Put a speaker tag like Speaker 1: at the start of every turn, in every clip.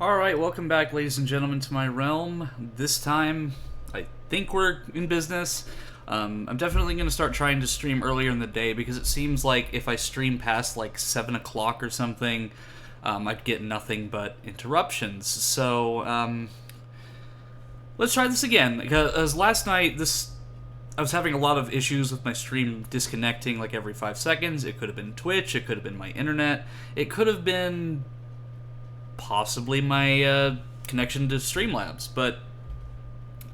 Speaker 1: Alright, welcome back, ladies and gentlemen, to my realm. This time, I think we're in business. I'm definitely going to start trying to stream earlier in the day because it seems like if I stream past like 7 o'clock or something, I'd get nothing but interruptions. So, let's try this again. Because last night, I was having a lot of issues with my stream disconnecting like every 5 seconds. It could have been Twitch, it could have been my internet, it could have been possibly my connection to Streamlabs, but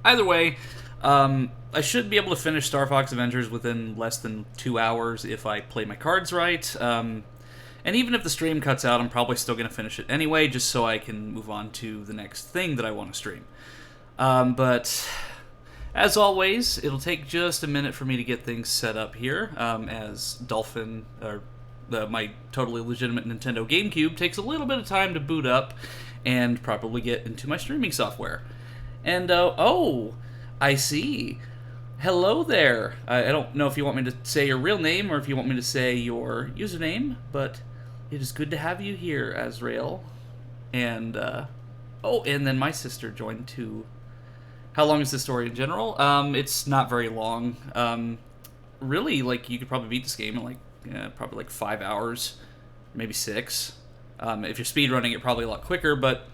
Speaker 1: either way, I should be able to finish Star Fox Adventures within less than 2 hours if I play my cards right. And even if the stream cuts out, I'm probably still going to finish it anyway, just so I can move on to the next thing that I want to stream. But as always, it'll take just a minute for me to get things set up here, as Dolphin, or my totally legitimate Nintendo GameCube, takes a little bit of time to boot up and properly get into my streaming software. And, oh, I see. Hello there. I don't know if you want me to say your real name or if you want me to say your username, but it is good to have you here, Azrael. And, oh, and then my sister joined too. How long is this story in general? It's not very long. Really, like, you could probably beat this game in, like, probably like 5 hours, maybe 6. If you're speedrunning it, probably a lot quicker, but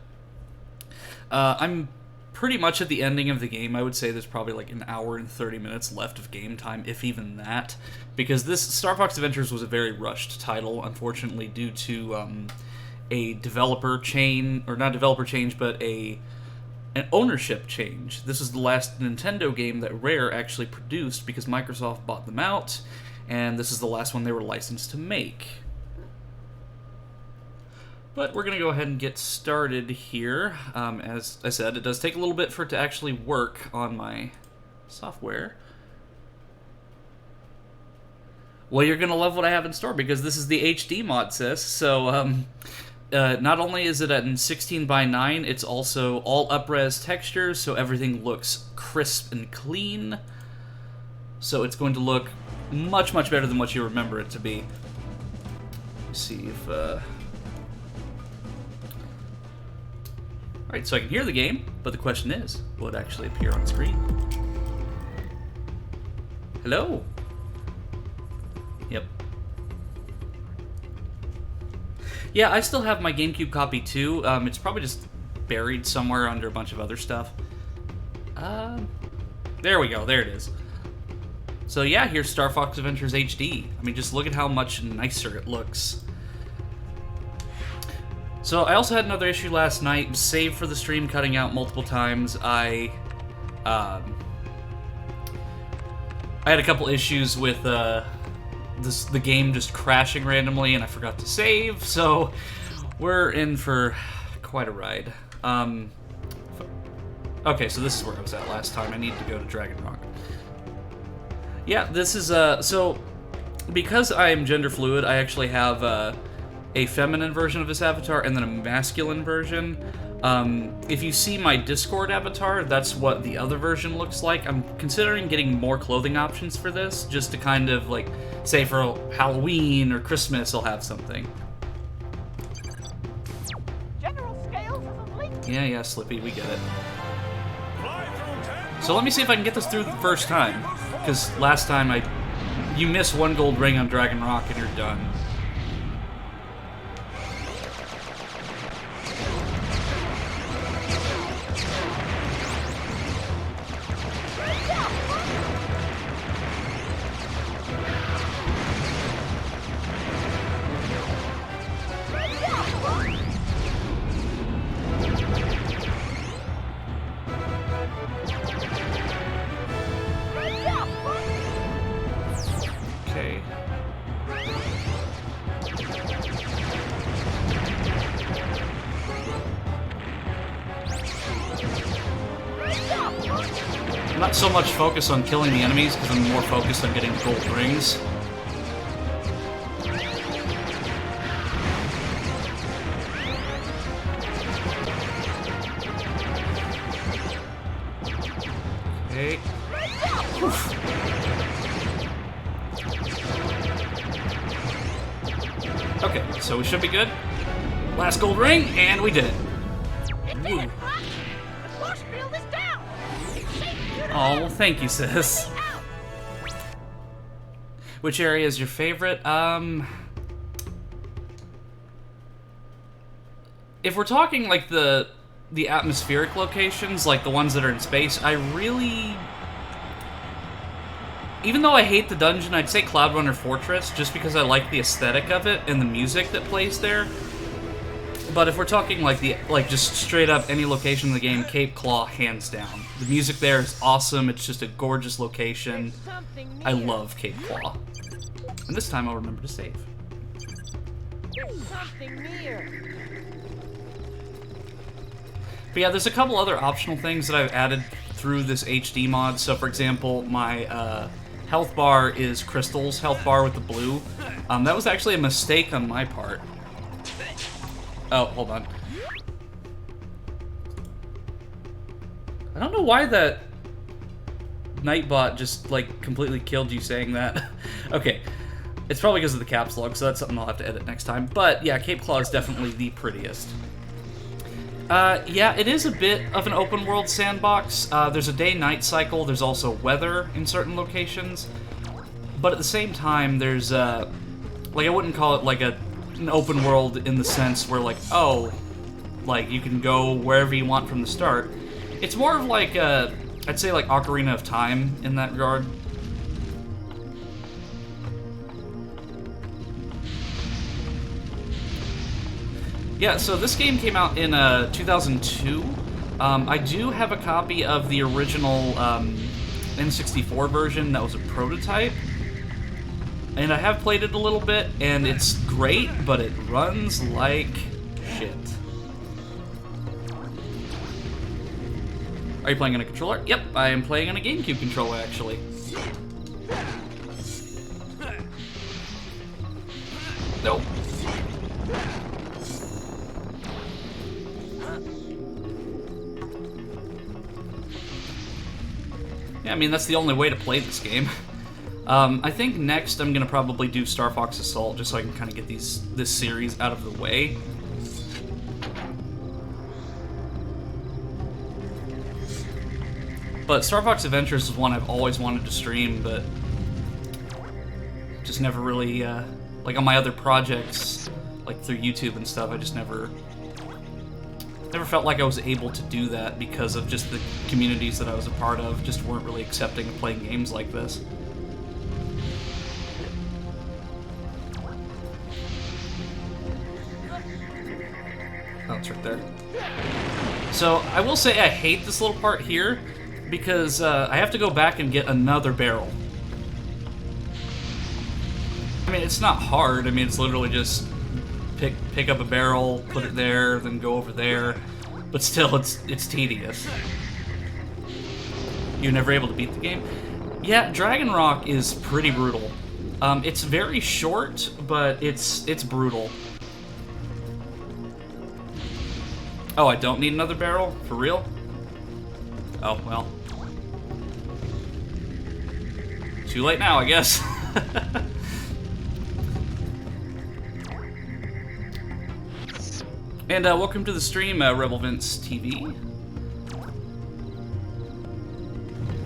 Speaker 1: I'm pretty much at the ending of the game. I would say there's probably like an hour and 30 minutes left of game time, if even that, because this Star Fox Adventures was a very rushed title, unfortunately, due to a developer change, or not developer change, but an ownership change. This is the last Nintendo game that Rare actually produced because Microsoft bought them out, and this is the last one they were licensed to make. But we're going to go ahead and get started here. As I said, it does take a little bit for it to actually work on my software. Well, you're going to love what I have in store because this is the HD mod, sis. So, not only is it at 16 by 9, it's also all up-res textures, so everything looks crisp and clean. So it's going to look much, much better than what you remember it to be. Let's see if, Alright, so I can hear the game, but the question is, will it actually appear on screen? Hello? Yep. Yeah, I still have my GameCube copy too. It's probably just buried somewhere under a bunch of other stuff. There we go, there it is. So yeah, here's Star Fox Adventures HD. I mean, just look at how much nicer it looks. So I also had another issue last night, save for the stream cutting out multiple times. I had a couple issues with the game just crashing randomly, and I forgot to save, so we're in for quite a ride. Okay, so this is where I was at last time. I need to go to Dragon Rock. Yeah, this is, so, because I am gender fluid, I actually have, a feminine version of this avatar and then a masculine version. If you see my Discord avatar, that's what the other version looks like. I'm considering getting more clothing options for this, just to kind of, like, say for Halloween or Christmas, I'll have something.
Speaker 2: General Scales is asleep.
Speaker 1: Yeah, Slippy, we get it. So let me see if I can get this through the first time, because last time you miss one gold ring on Dragon Rock and you're done. Okay. I'm not so much focused on killing the enemies, because I'm more focused on getting the gold rings. Okay. Oof. Okay, so we should be good. Last gold ring, and we did it.
Speaker 2: did it, Buck! The force field is down! It's safe for you to
Speaker 1: Oh,
Speaker 2: live.
Speaker 1: well, thank you, sis.
Speaker 2: Get me out.
Speaker 1: Which area is your favorite? If we're talking like the atmospheric locations, like the ones that are in space, I really, even though I hate the dungeon, I'd say Cloudrunner Fortress, just because I like the aesthetic of it and the music that plays there. But if we're talking like just straight up any location in the game, Cape Claw, hands down. The music there is awesome. It's just a gorgeous location.
Speaker 2: Something
Speaker 1: I
Speaker 2: near.
Speaker 1: love Cape Claw. And this time I'll remember to save.
Speaker 2: There's something near.
Speaker 1: But yeah, there's a couple other optional things that I've added through this HD mod. So for example, my health bar is Crystal's health bar with the blue. That was actually a mistake on my part. Oh, hold on. I don't know why that Nightbot just, like, completely killed you saying that. Okay. It's probably because of the caps lock, so that's something I'll have to edit next time. But, yeah, Cape Claw is definitely the prettiest. Yeah, it is a bit of an open world sandbox. There's a day-night cycle. There's also weather in certain locations. But at the same time, there's, like, I wouldn't call it, like, an open world in the sense where, like, oh, like, you can go wherever you want from the start. It's more of like, I'd say like Ocarina of Time in that regard. Yeah, so this game came out in 2002. I do have a copy of the original N64 version that was a prototype. And I have played it a little bit, and it's great, but it runs like shit. Are you playing on a controller? Yep, I am playing on a GameCube controller, actually. Nope. Yeah, I mean, that's the only way to play this game. I think next I'm gonna probably do Star Fox Assault, just so I can kind of get this series out of the way. But Star Fox Adventures is one I've always wanted to stream, but just never really, like on my other projects, like through YouTube and stuff, I just never felt like I was able to do that because of just the communities that I was a part of just weren't really accepting of playing games like this. Oh, it's right there. So, I will say I hate this little part here, because I have to go back and get another barrel. I mean, it's not hard. I mean, it's literally just pick up a barrel, put it there, then go over there. But still, it's tedious. You're never able to beat the game? Yeah, Dragon Rock is pretty brutal. It's very short, but it's brutal. Oh, I don't need another barrel? For real? Oh, well. Too late now, I guess. And welcome to the stream, Rebel Vince TV.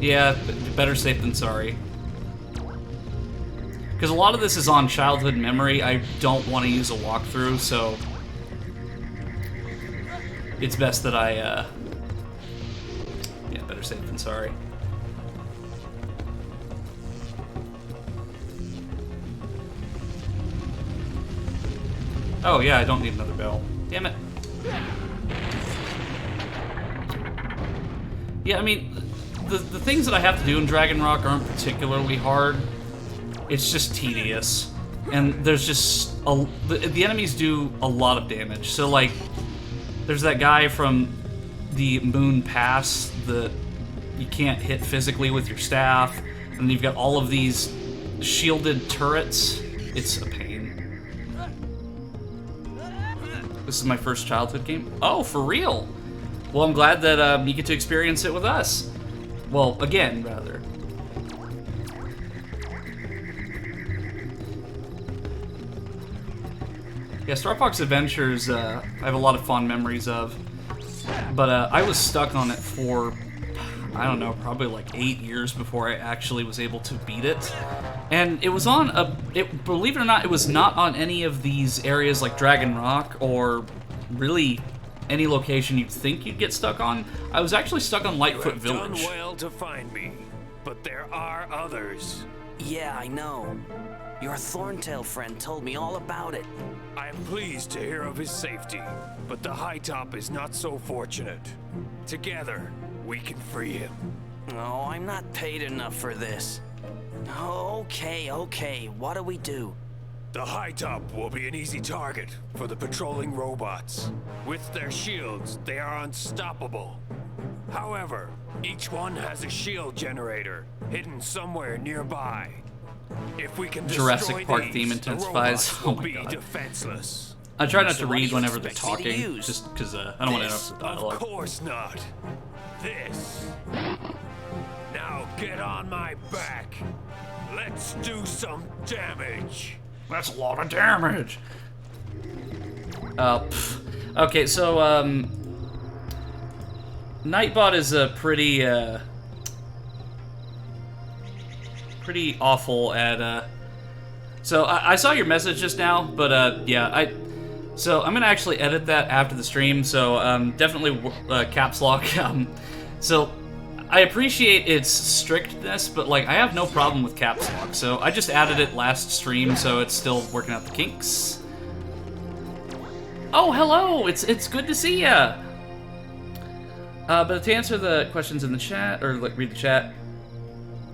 Speaker 1: Yeah, better safe than sorry. Because a lot of this is on childhood memory. I don't want to use a walkthrough, so it's best that I, yeah, better safe than sorry. Oh yeah, I don't need another barrel. Damn it. Yeah, I mean, the things that I have to do in Dragon Rock aren't particularly hard. It's just tedious. And there's just, the enemies do a lot of damage. So like, there's that guy from the Moon Pass that you can't hit physically with your staff. And then you've got all of these shielded turrets. It's a pain. This is my first childhood game. Oh, for real? Well, I'm glad that you get to experience it with us. Well, again, rather. Yeah, Star Fox Adventures, I have a lot of fond memories of. But I was stuck on it for, I don't know, probably like 8 years before I actually was able to beat it. And it was on believe it or not, it was not on any of these areas like Dragon Rock or really any location you'd think you'd get stuck on. I was actually stuck on Lightfoot Village.
Speaker 3: You have done well to find me, but there are others.
Speaker 4: Yeah, I know. Your Thorntail friend told me all about it.
Speaker 3: I am pleased to hear of his safety, but the High Top is not so fortunate. Together, we can free him.
Speaker 4: Oh, I'm not paid enough for this. Okay, what do we do?
Speaker 3: The High Top will be an easy target for the patrolling robots. With their shields, they are unstoppable. However, each one has a shield generator hidden somewhere nearby. If we can
Speaker 1: Jurassic
Speaker 3: destroy
Speaker 1: Park
Speaker 3: these,
Speaker 1: theme
Speaker 3: the
Speaker 1: intensifies.
Speaker 3: robots
Speaker 1: Oh
Speaker 3: will
Speaker 1: my
Speaker 3: be
Speaker 1: god.
Speaker 3: defenseless.
Speaker 1: I try not
Speaker 4: So
Speaker 1: to
Speaker 4: what do
Speaker 1: read
Speaker 4: you
Speaker 1: whenever they're
Speaker 4: expect me to
Speaker 1: talking,
Speaker 4: use?
Speaker 1: just because I don't want to
Speaker 4: This?
Speaker 1: interrupt the
Speaker 3: Of
Speaker 1: dialogue.
Speaker 3: course not. This. Now get on my back. Let's do some damage.
Speaker 1: That's a lot of damage. Okay, so Nightbot is a pretty awful at so I saw your message just now, but yeah, so I'm gonna actually edit that after the stream, so definitely caps lock. So I appreciate its strictness, but like I have no problem with caps lock, so I just added it last stream, so it's still working out the kinks. Oh, hello! It's good to see ya. But to answer the questions in the chat, or like read the chat,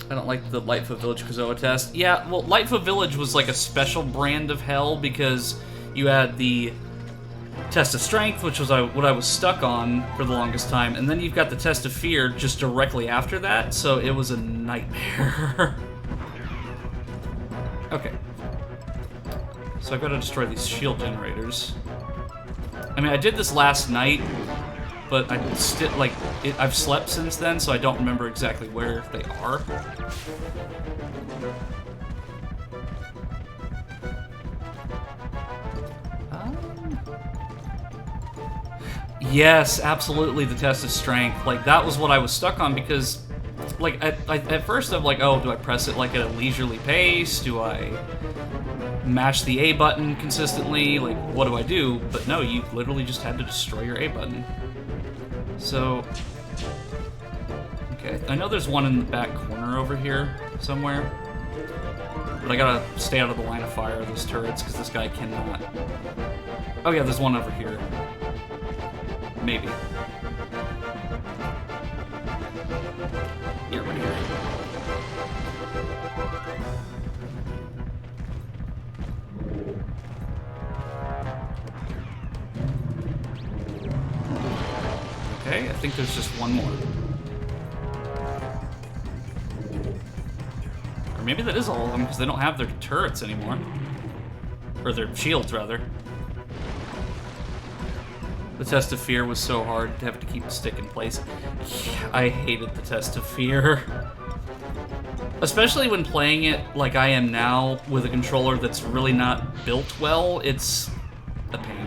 Speaker 1: I don't like the Lightfoot Village Krazoa test. Yeah, well, Lightfoot Village was like a special brand of hell because you had the Test of Strength, which was what I was stuck on for the longest time, and then you've got the Test of Fear just directly after that, so it was a nightmare. Okay. So I've got to destroy these shield generators. I mean, I did this last night, but I still, like, I've slept since then, so I don't remember exactly where they are. Yes, absolutely, the Test of Strength. Like, that was what I was stuck on because, like, at first I'm like, oh, do I press it, like, at a leisurely pace? Do I mash the A button consistently? Like, what do I do? But no, you literally just had to destroy your A button. So, okay, I know there's one in the back corner over here somewhere, but I gotta stay out of the line of fire of those turrets because this guy cannot. Oh yeah, there's one over here. Maybe. Yeah, right here. Okay, I think there's just one more. Or maybe that is all of them, because they don't have their turrets anymore. Or their shields, rather. The Test of Fear was so hard to have to keep the stick in place. Yeah, I hated the Test of Fear. Especially when playing it like I am now, with a controller that's really not built well, it's a pain.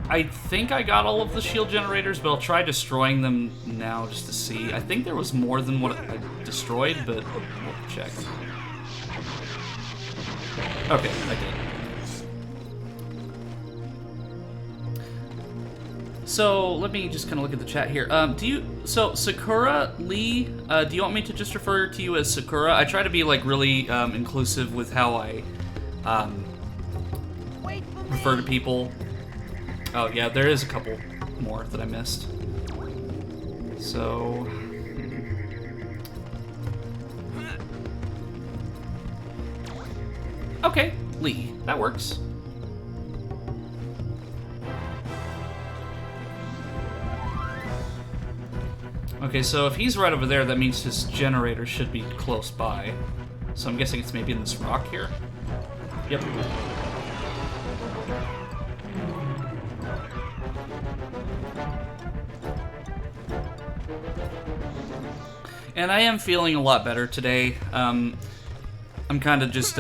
Speaker 1: I think I got all of the shield generators, but I'll try destroying them now just to see. I think there was more than what I destroyed, but we'll check. Okay, I did. So, let me just kind of look at the chat here. So Sakura Lee, do you want me to just refer to you as Sakura? I try to be, like, really inclusive with how I refer to people. Oh, yeah, there is a couple more that I missed. So... Okay, Lee, that works. Okay, so if he's right over there, that means his generator should be close by. So I'm guessing it's maybe in this rock here? Yep. And I am feeling a lot better today. I'm kind of just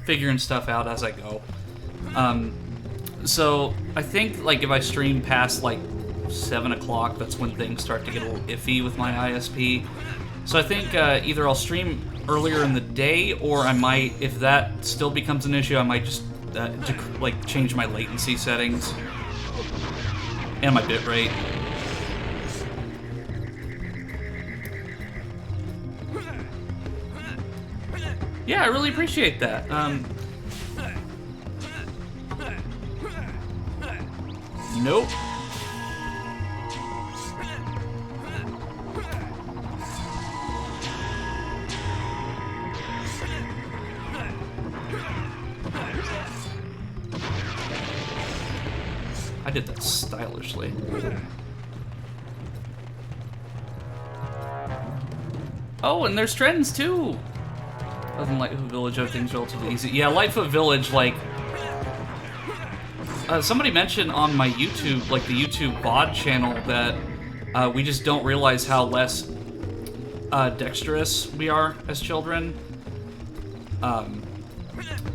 Speaker 1: figuring stuff out as I go. So I think like if I stream past like 7 o'clock, that's when things start to get a little iffy with my ISP. So I think either I'll stream earlier in the day, or I might, if that still becomes an issue, I might just like change my latency settings and my bitrate. Yeah, I really appreciate that. Nope. I did that stylishly. Oh, and there's trends too! Other than Lightfoot Village, everything's relatively easy. Yeah, Lightfoot Village, like... somebody mentioned on my YouTube, like the YouTube VOD channel, that we just don't realize how less dexterous we are as children.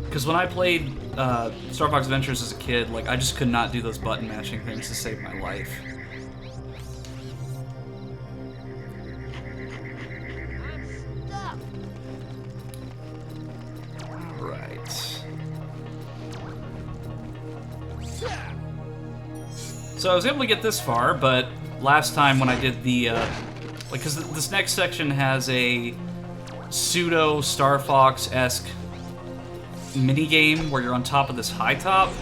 Speaker 1: Because when I played Star Fox Adventures as a kid, like, I just could not do those button mashing things to save my life. So I was able to get this far, but last time when I did the, like, because this next section has a pseudo Star Fox-esque minigame where you're on top of this high top,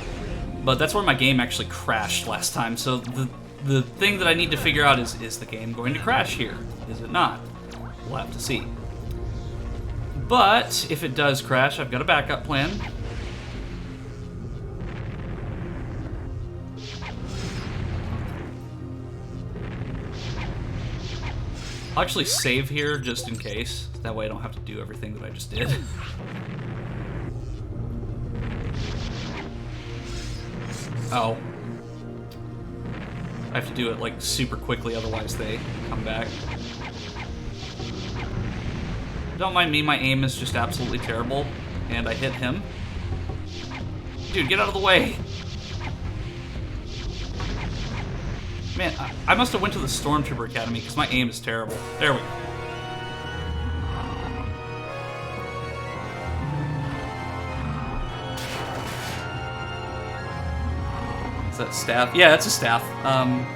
Speaker 1: but that's where my game actually crashed last time. So the thing that I need to figure out is the game going to crash here? Is it not? We'll have to see. But if it does crash, I've got a backup plan. I'll actually save here just in case. That way I don't have to do everything that I just did. Oh. I have to do it like super quickly, otherwise they come back. Don't mind me, my aim is just absolutely terrible. And I hit him. Dude, get out of the way! Man, I must have went to the Stormtrooper Academy because my aim is terrible. There we go. Is that staff? Yeah, that's a staff. I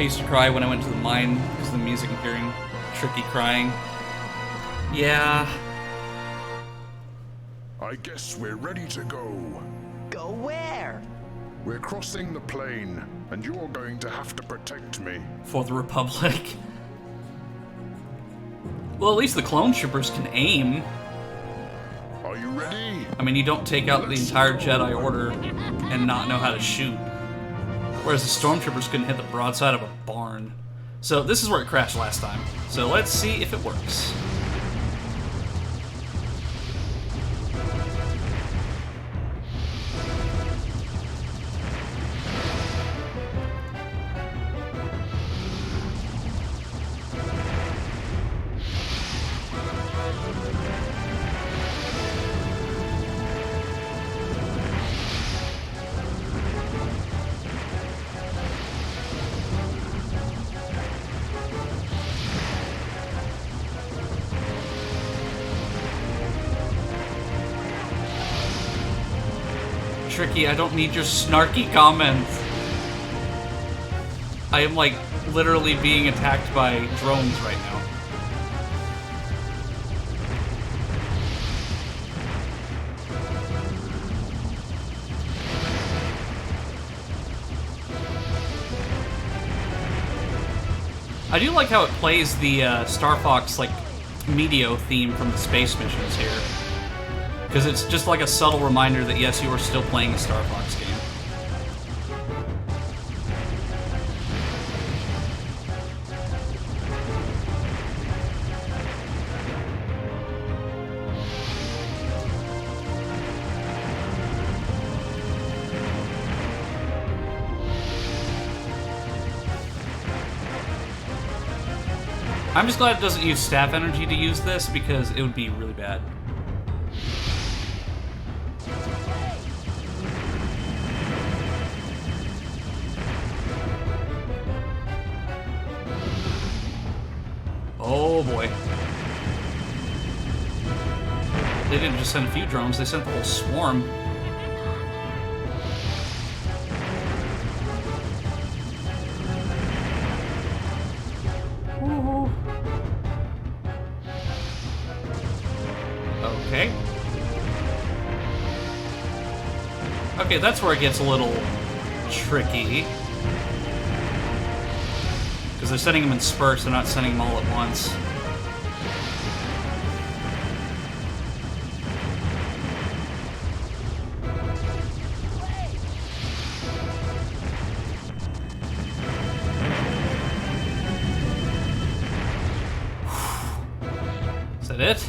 Speaker 1: used to cry when I went to the mine because of the music and hearing Tricky crying. Yeah.
Speaker 5: I guess we're ready to go.
Speaker 4: Go where?
Speaker 5: We're crossing the plain, and you're going to have to protect me.
Speaker 1: For the Republic. Well, at least the clone troopers can aim.
Speaker 5: Are you ready?
Speaker 1: I mean, you don't take out the entire Jedi Order and not know how to shoot. Whereas the stormtroopers couldn't hit the broadside of a barn. So this is where it crashed last time. So let's see if it works. Tricky, I don't need your snarky comments. I am, like, literally being attacked by drones right now. I do like how it plays the Star Fox, like, Medio theme from the space missions here. Because it's just like a subtle reminder that, yes, you are still playing a Star Fox game. I'm just glad it doesn't use staff energy to use this, because it would be really bad. Oh boy. They didn't just send a few drones, they sent the whole swarm. Ooh. Okay. Okay, that's where it gets a little tricky. Because they're sending them in spurts, they're not sending them all at once. Is that it?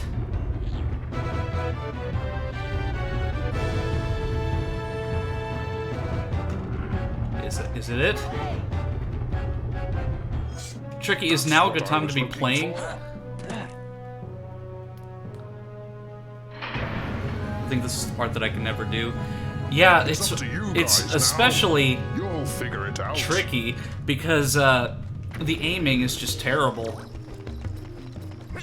Speaker 1: Is it it? Tricky, is now a good time to be playing? I think this is the part that I can never do. Yeah,
Speaker 5: It's up to you guys
Speaker 1: it's
Speaker 5: now.
Speaker 1: especially
Speaker 5: You'll figure it out.
Speaker 1: tricky because the aiming is just terrible. I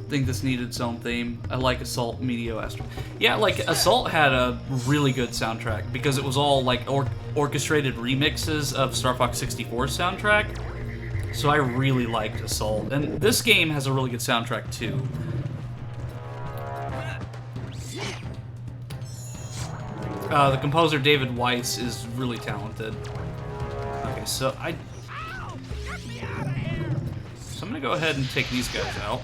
Speaker 1: think this needed its own theme. I like Assault Medio Astro. Yeah, like Assault had a really good soundtrack because it was all like orchestrated remixes of Star Fox 64's soundtrack. So I really liked Assault, and this game has a really good soundtrack too. The composer David Weiss is really talented. Okay, so I'm gonna go ahead and take these guys out.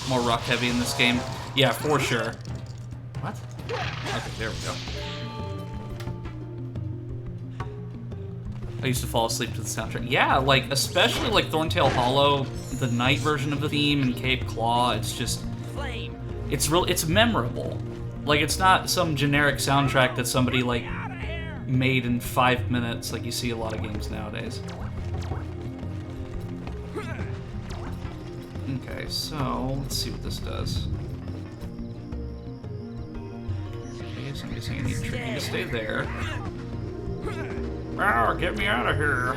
Speaker 1: More rock heavy in this game. Yeah, for sure. What? Okay, there we go. I used to fall asleep to the soundtrack. Yeah, like, especially like Thorntail Hollow, the night version of the theme, and Cape Claw, it's just... it's memorable. Like, it's not some generic soundtrack that somebody, like, made in 5 minutes, like you see a lot of games nowadays. Okay, so let's see what this does. Okay, so I'm guessing I need Tricky to stay there. Oh, get me out of here!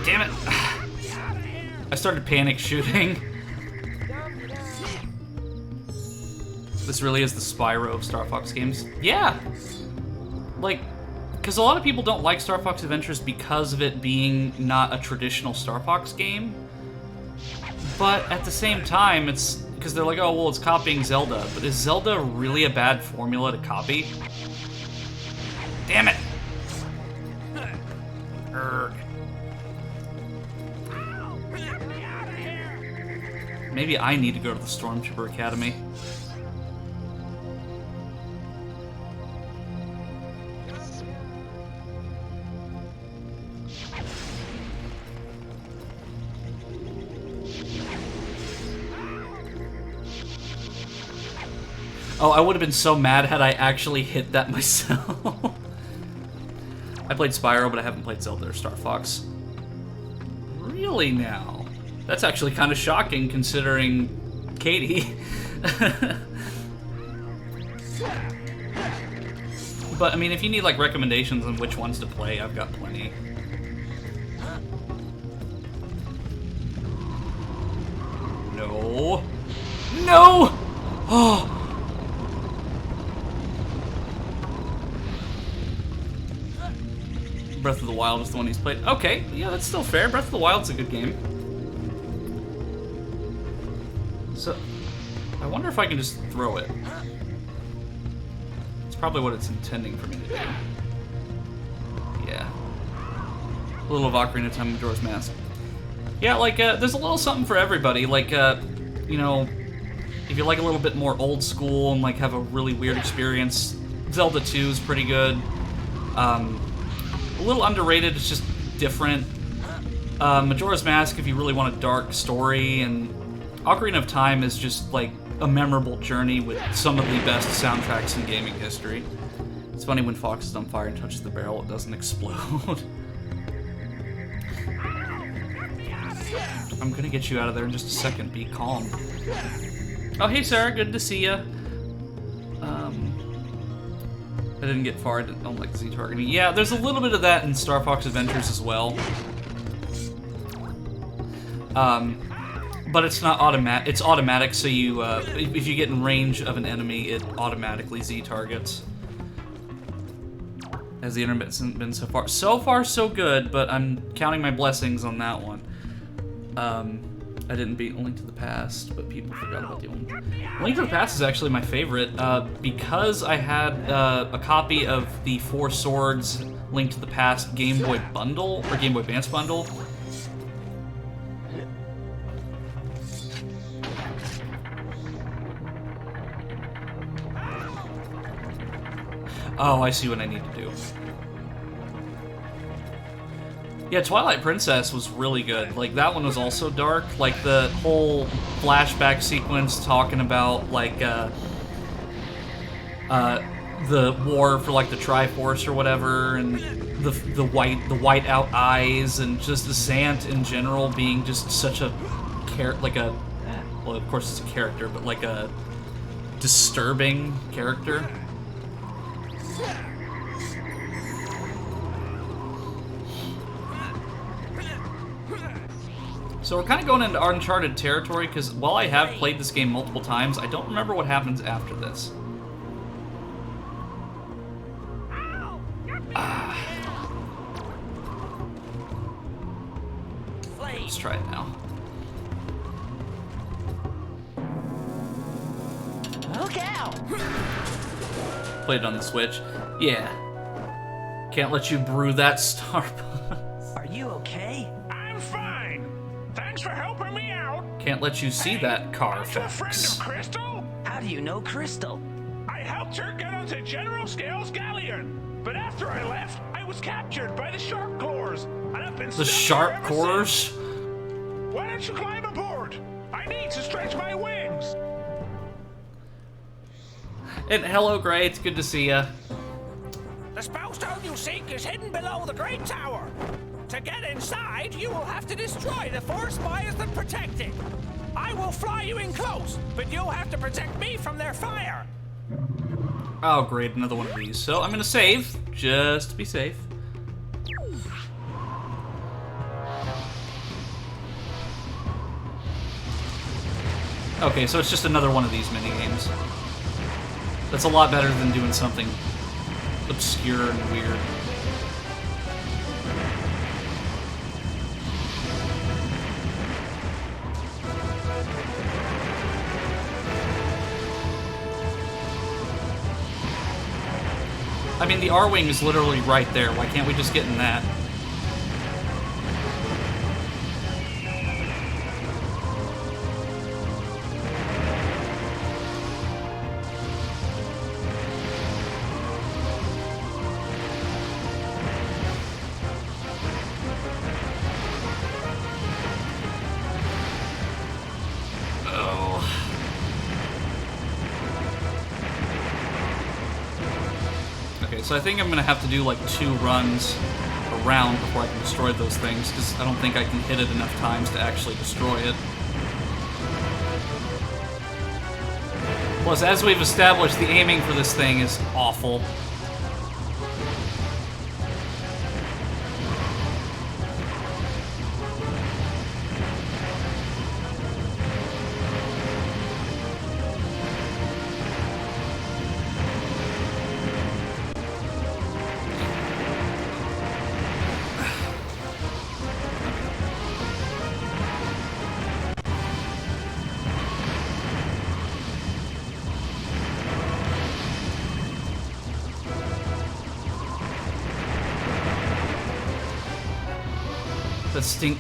Speaker 1: Damn it! I started panic shooting. This really is the Spyro of Star Fox games. Yeah! Like, because a lot of people don't like Star Fox Adventures because of it being not a traditional Star Fox game. But at the same time, it's because they're like, oh, well, it's copying Zelda. But is Zelda really a bad formula to copy? Damn it! Urgh. Maybe I need to go to the Stormtrooper Academy. Oh, I would have been so mad had I actually hit that myself. I played Spyro, but I haven't played Zelda or Star Fox. Really now? That's actually kind of shocking considering Katie. But, I mean, if you need, like, recommendations on which ones to play, I've got plenty. No. No! Oh! Breath of the Wild is the one he's played. Okay, yeah, that's still fair. Breath of the Wild's a good game. So, I wonder if I can just throw it. It's probably what it's intending for me to do. Yeah. A little of Ocarina of Time and Majora's Mask. Yeah, like, there's a little something for everybody. Like, you know, if you like a little bit more old school and, like, have a really weird experience, Zelda 2 is pretty good. A little underrated, it's just different. Majora's Mask if you really want a dark story, and Ocarina of Time is just like a memorable journey with some of the best soundtracks in gaming history. It's funny when Fox is on fire and touches the barrel, it doesn't explode. I'm gonna get you out of there in just a second. Be calm. Oh, hey, Sarah. Good to see ya. I didn't get far. I don't like Z-targeting. Yeah, there's a little bit of that in Star Fox Adventures as well. But it's not automatic. It's automatic, so you, if you get in range of an enemy, it automatically Z-targets. As the internet's been so far. So far, so good, but I'm counting my blessings on that one. I didn't beat A Link to the Past, but people forgot about the one. A Link to the Past is actually my favorite, because I had a copy of the Four Swords Link to the Past Game Boy bundle, or Game Boy Advance bundle. Oh, I see what I need to do. Yeah, Twilight Princess was really good. Like, that one was also dark. Like, the whole flashback sequence talking about, like, the war for, like, the Triforce or whatever, and the white out eyes, and just the Zant in general being just such a well, of course it's a character, but like a disturbing character. So we're kind of going into uncharted territory, because while I have played this game multiple times, I don't remember what happens after this. Let's try it now.
Speaker 2: Look out!
Speaker 1: Played it on the Switch. Yeah. Can't let you brew that Starbucks.
Speaker 4: Are you okay?
Speaker 3: I'm fine. Thanks for helping me out.
Speaker 1: Can't let you see that
Speaker 3: Aren't you a friend
Speaker 1: Carfax.
Speaker 3: of Crystal?
Speaker 4: How do you know Crystal?
Speaker 3: I helped her get onto General Scale's galleon. But after I left, I was captured by the Sharp Claws. And I've been
Speaker 1: The
Speaker 3: stuck
Speaker 1: Sharp
Speaker 3: there ever
Speaker 1: Cores?
Speaker 3: since. Why don't you climb aboard? I need to stretch my wings.
Speaker 1: And hello, Gray. It's good to see ya.
Speaker 6: The spellstone you seek is hidden below the Great Tower. To get inside, you will have to destroy the four spires that protect it. I will fly you in close, but you'll have to protect me from their fire.
Speaker 1: Oh, great. Another one of these. So I'm going to save, just to be safe. Okay, so it's just another one of these minigames. That's a lot better than doing something obscure and weird. I mean, the R-Wing is literally right there. Why can't we just get in that? So I think I'm gonna have to do like 2 runs around before I can destroy those things, because I don't think I can hit it enough times to actually destroy it. Plus, as we've established, the aiming for this thing is awful.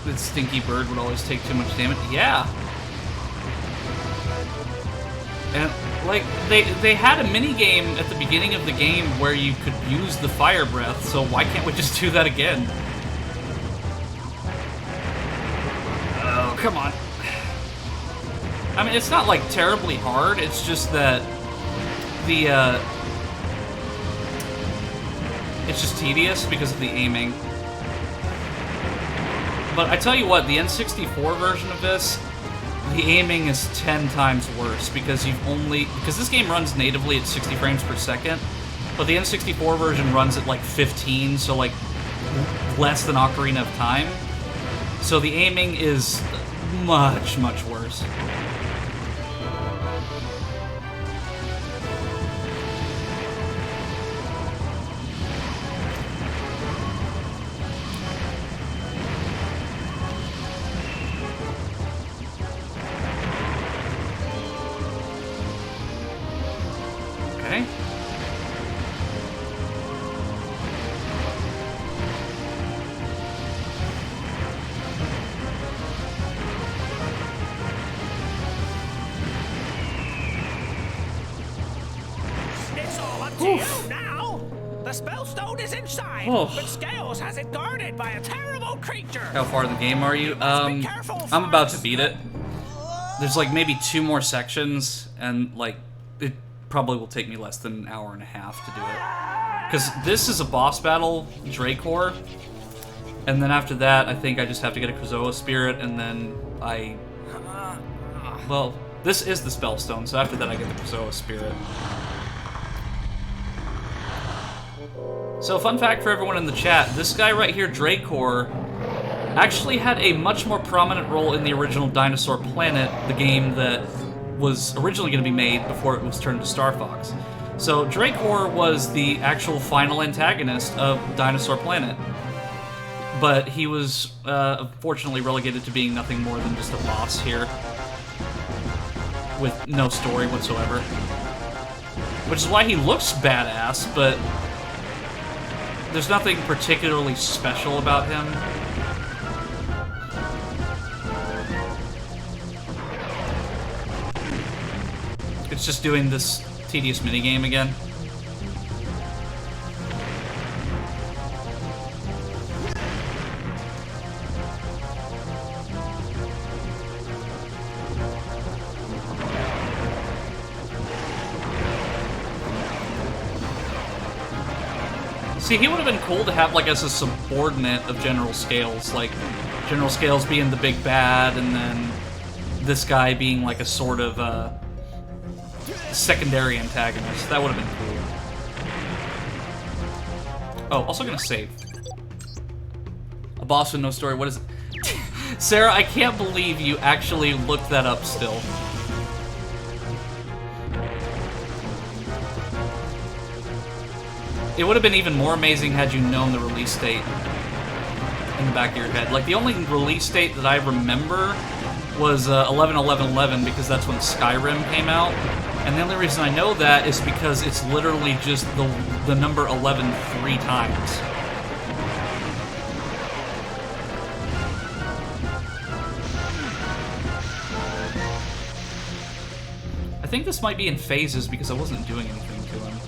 Speaker 1: That stinky bird would always take too much damage. Yeah. And like they had a mini game at the beginning of the game where you could use the fire breath, so why can't we just do that again? Oh, come on. I mean, it's not like terribly hard, it's just that it's just tedious because of the aiming. But I tell you what, the N64 version of this, the aiming is 10 times worse because because this game runs natively at 60 frames per second, but the N64 version runs at like 15, so like less than Ocarina of Time. So the aiming is much, much worse. Okay.
Speaker 6: It's all up to you now. The Spellstone is inside,
Speaker 1: Oof.
Speaker 6: but Scales has it guarded by a terrible creature.
Speaker 1: How far in the game are you?
Speaker 6: Must be careful,
Speaker 1: I'm about to
Speaker 6: Fox.
Speaker 1: beat it. There's like maybe 2 more sections, and like it probably will take me less than an hour and a half to do it. Because this is a boss battle, Dracor, and then after that, I think I just have to get a Krazoa Spirit, and then well, this is the Spellstone, so after that I get the Krazoa Spirit. So, fun fact for everyone in the chat, this guy right here, Dracor, actually had a much more prominent role in the original Dinosaur Planet, the game that was originally going to be made before it was turned to Star Fox. So, Dracor was the actual final antagonist of Dinosaur Planet. But he was, unfortunately relegated to being nothing more than just a boss here, with no story whatsoever. Which is why he looks badass, but there's nothing particularly special about him. It's just doing this tedious minigame again. See, he would have been cool to have, like, as a subordinate of General Scales, like, General Scales being the big bad, and then this guy being, like, a sort of, secondary antagonist. That would have been cool. Oh, also gonna save. A boss with no story, what is it? Sarah, I can't believe you actually looked that up still. It would have been even more amazing had you known the release date in the back of your head. Like, the only release date that I remember was 11/11/11 because that's when Skyrim came out. And the only reason I know that is because it's literally just the number 11 3 times. I think this might be in phases because I wasn't doing anything to him.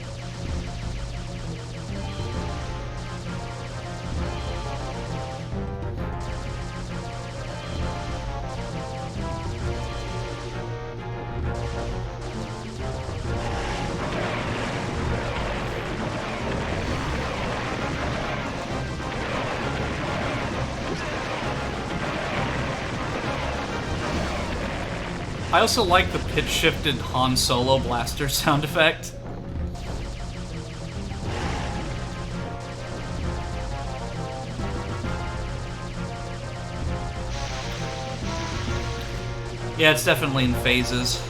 Speaker 1: I also like the pitch-shifted Han Solo blaster sound effect. Yeah, it's definitely in phases.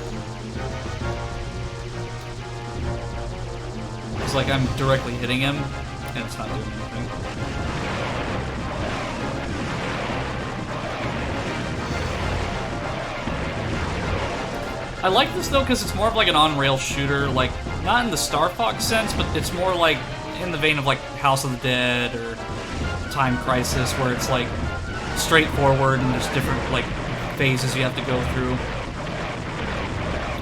Speaker 1: It's like I'm directly hitting him, and it's not doing anything. I like this though because it's more of like an on-rail shooter, like not in the Star Fox sense, but it's more like in the vein of like House of the Dead or Time Crisis, where it's like straightforward and there's different like phases you have to go through.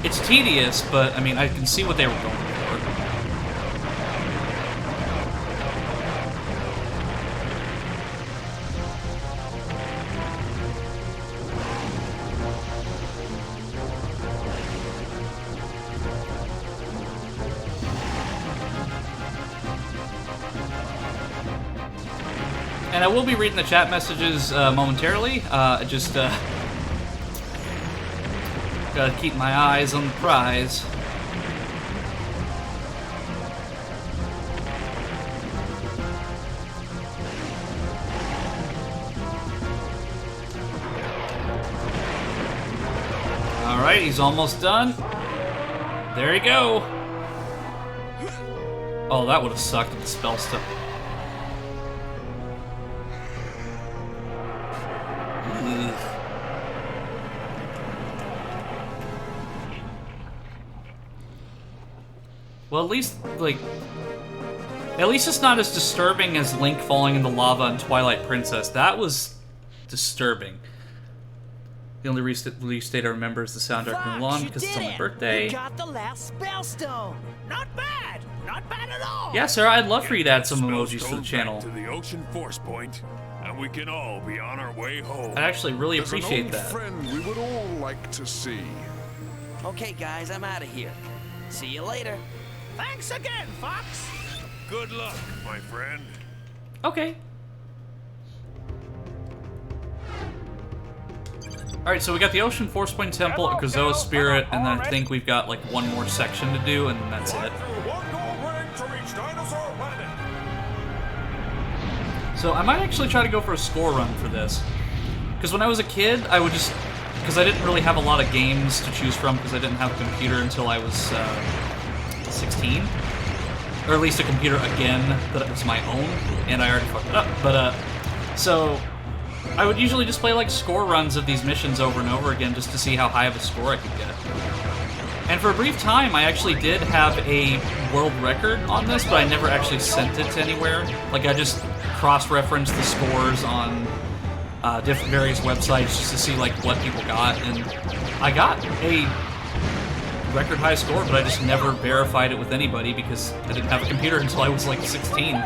Speaker 1: It's tedious, but I mean I can see what they were going for. And I will be reading the chat messages momentarily. Just gotta keep my eyes on the prize. Alright, he's almost done. There you go. Oh, that would have sucked if the spell stuff. Well, at least it's not as disturbing as Link falling into lava in Twilight Princess. That was disturbing. The only release date I remember is the soundtrack from Mulan because it's on my birthday.
Speaker 6: You got the last spell stone. Not bad. Not bad at all.
Speaker 1: Yeah, Sarah, I'd love for you to add some
Speaker 3: Spell
Speaker 1: emojis to
Speaker 3: stone
Speaker 1: the channel.
Speaker 3: back to the Ocean Force Point, and we can all be on our way home.
Speaker 1: I'd actually really
Speaker 5: There's an
Speaker 1: appreciate
Speaker 5: old
Speaker 1: that.
Speaker 5: friend we would all like to see.
Speaker 4: Okay, guys, I'm out of here. See you later.
Speaker 6: Thanks again, Fox.
Speaker 3: Good luck, my friend.
Speaker 1: Okay. Alright, so we got the Ocean Force Point Temple, a Krazoa Spirit, and then I think we've got like one more section to do, and then that's it. So I might actually try to go for a score run for this. Because when I was a kid, I would just... Because I didn't really have a lot of games to choose from, because I didn't have a computer until I was 16. Or at least a computer again that was my own, and I already fucked it up. But, so... I would usually just play like score runs of these missions over and over again just to see how high of a score I could get. And for a brief time, I actually did have a world record on this, but I never actually sent it to anywhere. Like, I just cross-referenced the scores on different various websites just to see like what people got, and I got a record high score, but I just never verified it with anybody because I didn't have a computer until I was like 16.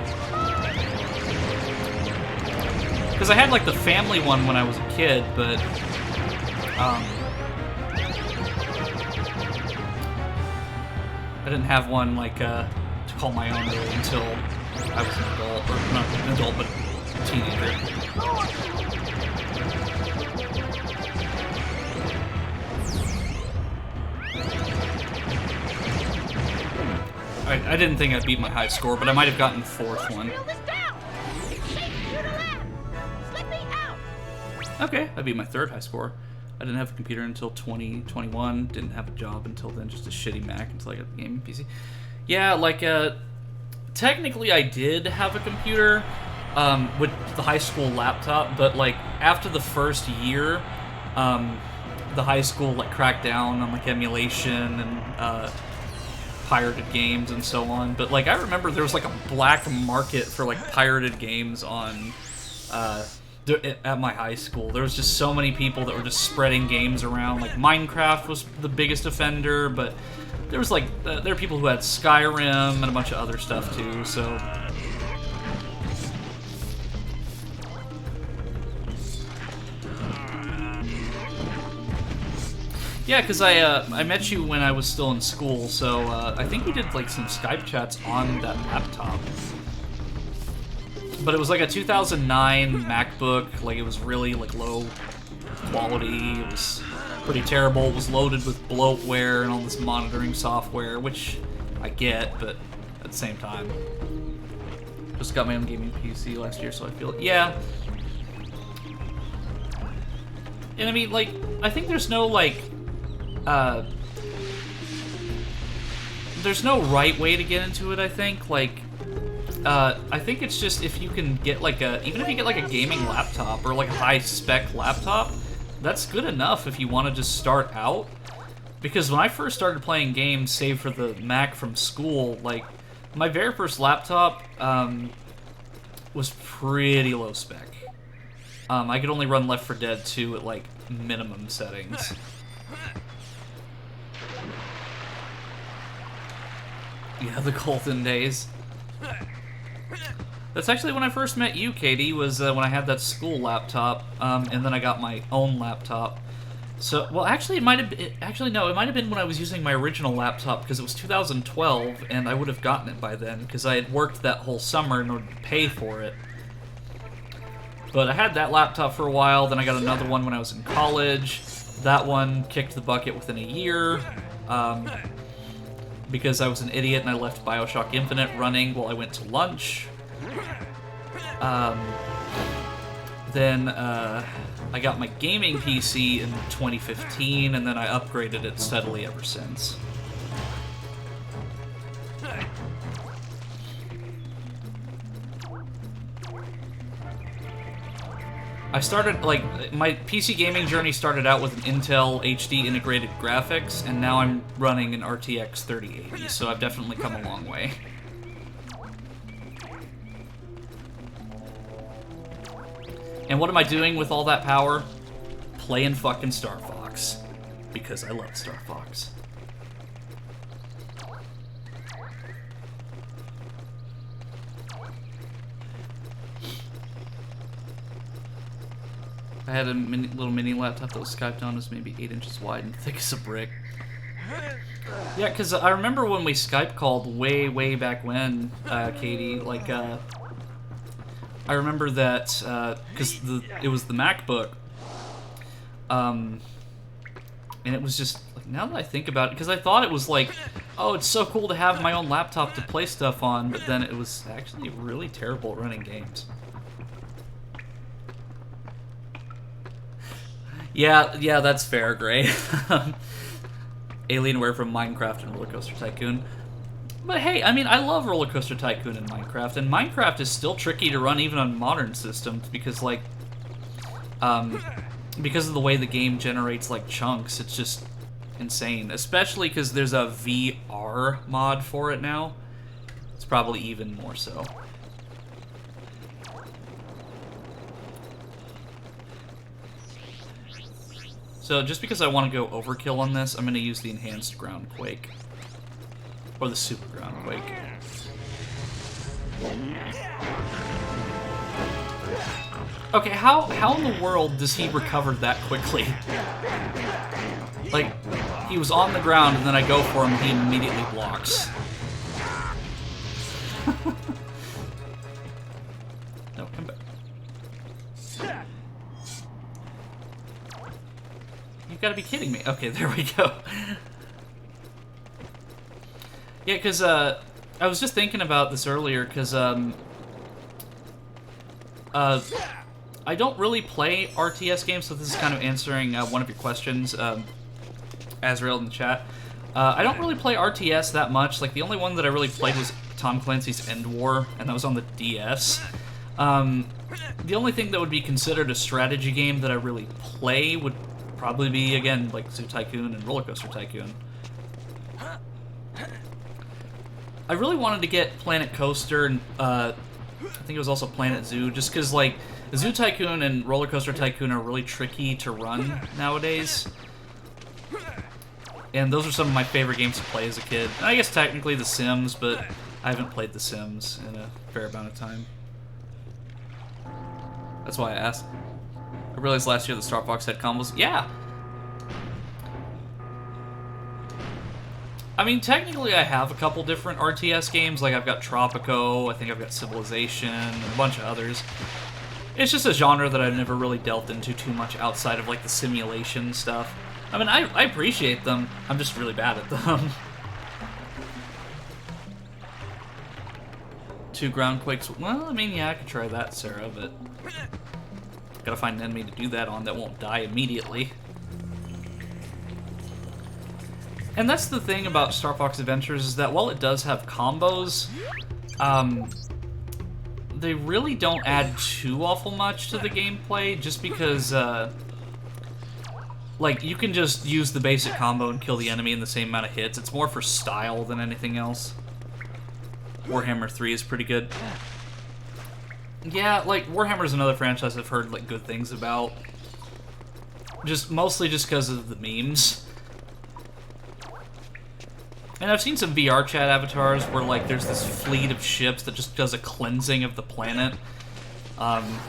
Speaker 1: Because I had, like, the family one when I was a kid, but, I didn't have one, like, to call my own really until I was an adult, or not an adult, but a teenager. I didn't think I'd beat my high score, but I might have gotten fourth one. Okay, I beat my third high score. I didn't have a computer until 2021. Didn't have a job until then, just a shitty Mac until I got the gaming PC. Yeah, like, technically I did have a computer with the high school laptop, but, like, after the first year, the high school, like, cracked down on, like, emulation and, pirated games and so on. But, like, I remember there was, like, a black market for, like, pirated games on, at my high school. There was just so many people that were just spreading games around. Like, Minecraft was the biggest offender, but there was, like, there are people who had Skyrim and a bunch of other stuff, too, so... Yeah, because I met you when I was still in school, so I think we did, like, some Skype chats on that laptop. But it was like a 2009 MacBook, like it was really like low quality, it was pretty terrible, it was loaded with bloatware and all this monitoring software, which I get, but at the same time. Just got my own gaming PC last year, so I feel, yeah. And I mean, like, I think there's no, like, there's no right way to get into it, I think, like, I think it's just if you can get like even if you get like a gaming laptop or like a high-spec laptop, that's good enough if you want to just start out. Because when I first started playing games, save for the Mac from school, like, my very first laptop was pretty low spec. I could only run Left 4 Dead 2 at like minimum settings. Yeah, the golden days. That's actually when I first met you, Katie, was when I had that school laptop, and then I got my own laptop. So, well, actually, it might have been, actually, no, it might have been when I was using my original laptop, because it was 2012, and I would have gotten it by then, because I had worked that whole summer in order to pay for it. But I had that laptop for a while, then I got another one when I was in college. That one kicked the bucket within a year, because I was an idiot and I left Bioshock Infinite running while I went to lunch. Then I got my gaming PC in 2015, and then I upgraded it steadily ever since. I started, like, my PC gaming journey started out with an Intel HD integrated graphics, and now I'm running an RTX 3080, so I've definitely come a long way. And what am I doing with all that power? Playing fucking Star Fox. Because I love Star Fox. I had a little mini laptop that was Skyped on, was maybe 8 inches wide and thick as a brick. Yeah, because I remember when we Skype called way back when, Katie, like, I remember that, because it was the MacBook, and it was just, like, now that I think about it, because I thought it was like, oh, it's so cool to have my own laptop to play stuff on, but then it was actually really terrible at running games. Yeah, that's fair, Gray. Alienware from Minecraft and Roller Coaster Tycoon. But hey, I mean, I love Roller Coaster Tycoon and Minecraft, and Minecraft is still tricky to run even on modern systems because, like, because of the way the game generates, like, chunks, it's just insane. Especially because there's a VR mod for it now. It's probably even more so. So just because I want to go overkill on this, I'm going to use the enhanced ground quake. Or the super ground quake. Okay, how in the world does he recover that quickly? Like, he was on the ground and then I go for him and he immediately blocks. No, come back. You've got to be kidding me. Okay, there we go. Yeah, because I was just thinking about this earlier, because I don't really play RTS games, so this is kind of answering one of your questions, Azrael in the chat. I don't really play RTS that much. Like, the only one that I really played was Tom Clancy's End War, and that was on the DS. The only thing that would be considered a strategy game that I really play would probably be, again, like Zoo Tycoon and Roller Coaster Tycoon. I really wanted to get Planet Coaster and I think it was also Planet Zoo, just because, like, Zoo Tycoon and Roller Coaster Tycoon are really tricky to run nowadays. And those are some of my favorite games to play as a kid. And I guess technically The Sims, but I haven't played The Sims in a fair amount of time. That's why I asked. I realized last year that Star Fox had combos. Yeah! I mean, technically I have a couple different RTS games. Like, I've got Tropico, I think I've got Civilization, and a bunch of others. It's just a genre that I've never really delved into too much outside of, like, the simulation stuff. I mean, I appreciate them. I'm just really bad at them. 2 ground quakes. Well, I mean, yeah, I could try that, Sarah, but gotta find an enemy to do that on that won't die immediately. And that's the thing about Star Fox Adventures, is that while it does have combos, they really don't add too awful much to the gameplay, just because, like, you can just use the basic combo and kill the enemy in the same amount of hits. It's more for style than anything else. Warhammer 3 is pretty good. Yeah, like, Warhammer is another franchise I've heard, like, good things about. Mostly just because of the memes. And I've seen some VR chat avatars where, like, there's this fleet of ships that just does a cleansing of the planet. Can't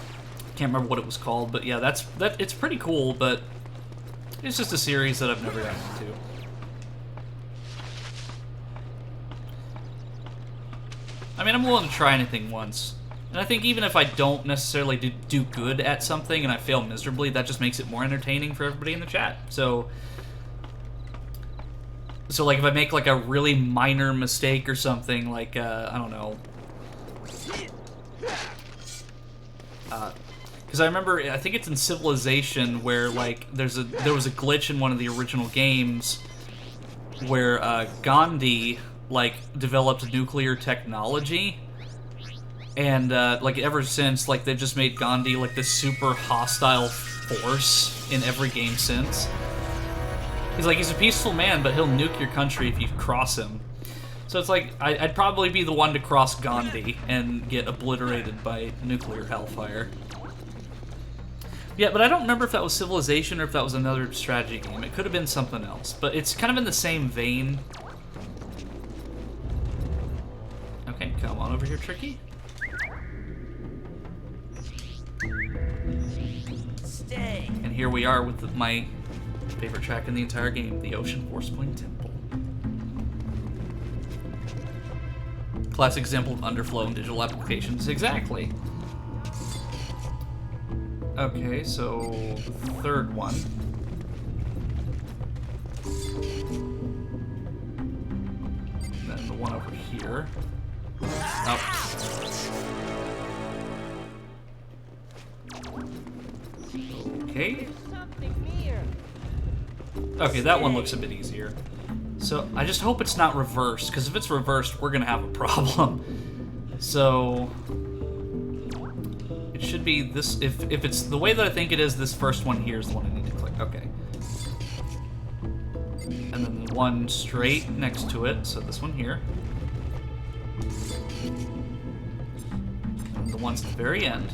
Speaker 1: remember what it was called, but yeah, it's pretty cool, but it's just a series that I've never gotten into. I mean, I'm willing to try anything once. And I think even if I don't necessarily do good at something and I fail miserably, that just makes it more entertaining for everybody in the chat. So like if I make like a really minor mistake or something, like I don't know, because I remember, I think it's in Civilization where like there was a glitch in one of the original games where Gandhi like developed nuclear technology. And, like, ever since, like, they've just made Gandhi, like, this super hostile force in every game since. He's a peaceful man, but he'll nuke your country if you cross him. So it's like, I'd probably be the one to cross Gandhi and get obliterated by nuclear hellfire. Yeah, but I don't remember if that was Civilization or if that was another strategy game. It could have been something else, but it's kind of in the same vein. Okay, come on over here, Tricky. And here we are with my favorite track in the entire game, the Ocean Forcepoint Temple. Classic example of underflow in digital applications. Exactly. Okay, so the third one. Then the one over here. Oh. Okay. Okay, that one looks a bit easier. So, I just hope it's not reversed, because if it's reversed, we're gonna have a problem. So, it should be this, if it's the way that I think it is, this first one here is the one I need to click. Okay. And then the one straight next to it, so this one here. And the ones at the very end.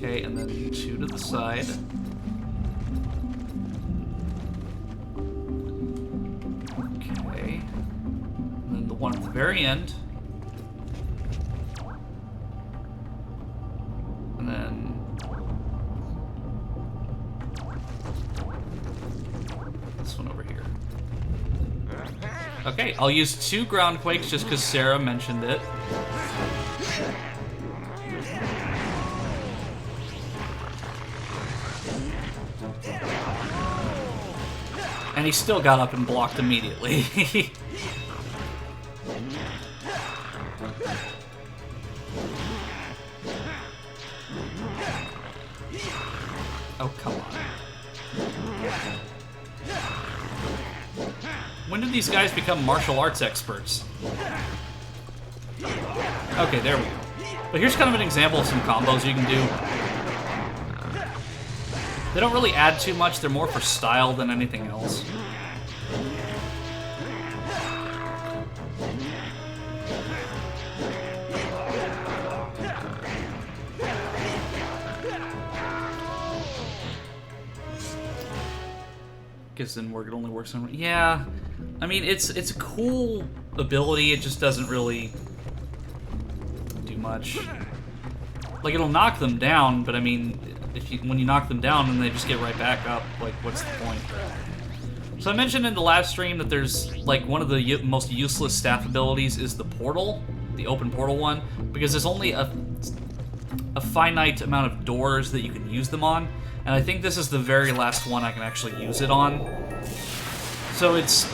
Speaker 1: Okay, and then 2 to the side. Okay. And then the one at the very end. And then... this one over here. Okay, I'll use 2 ground quakes just because Sarah mentioned it. And he still got up and blocked immediately. Oh, come on. When did these guys become martial arts experts? Okay, there we go. But here's kind of an example of some combos you can do. They don't really add too much, they're more for style than anything else. Guess then it only works on... yeah, I mean, it's a cool ability, it just doesn't really do much. Like, it'll knock them down, but I mean... when you knock them down and they just get right back up, like, what's the point? So I mentioned in the last stream that there's, like, one of the most useless staff abilities is the portal, the open portal one, because there's only a finite amount of doors that you can use them on, and I think this is the very last one I can actually use it on. So it's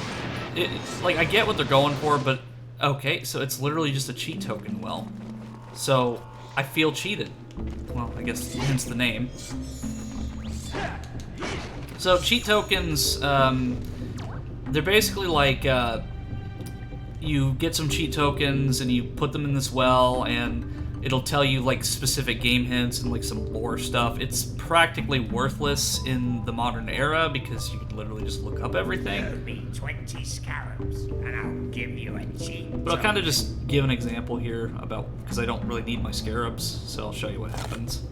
Speaker 1: like, I get what they're going for, but, okay, so it's literally just a cheat token, well. So, I feel cheated. Well, I guess hence the name. So, cheat tokens, they're basically like, you get some cheat tokens and you put them in this well, and it'll tell you, like, specific game hints and, like, some lore stuff. It's practically worthless in the modern era because you can literally just look up everything.
Speaker 7: Give me 20 scarabs, and I'll give you a cheat.
Speaker 1: But I'll kind of just give an example here about, because I don't really need my scarabs, so I'll show you what happens.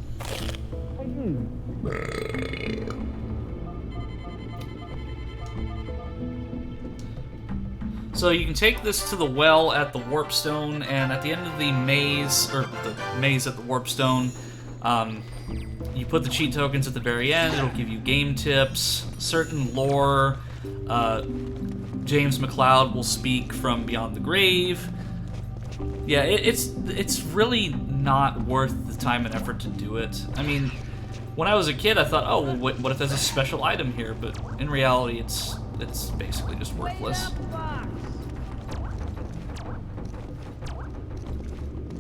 Speaker 1: So you can take this to the well at the Warpstone, and at the end of the maze, or the maze at the Warpstone, you put the cheat tokens at the very end. It'll give you game tips, certain lore, James McLeod will speak from beyond the grave. Yeah, it's really not worth the time and effort to do it. I mean, when I was a kid, I thought, oh, well, what if there's a special item here? But in reality, it's basically just worthless.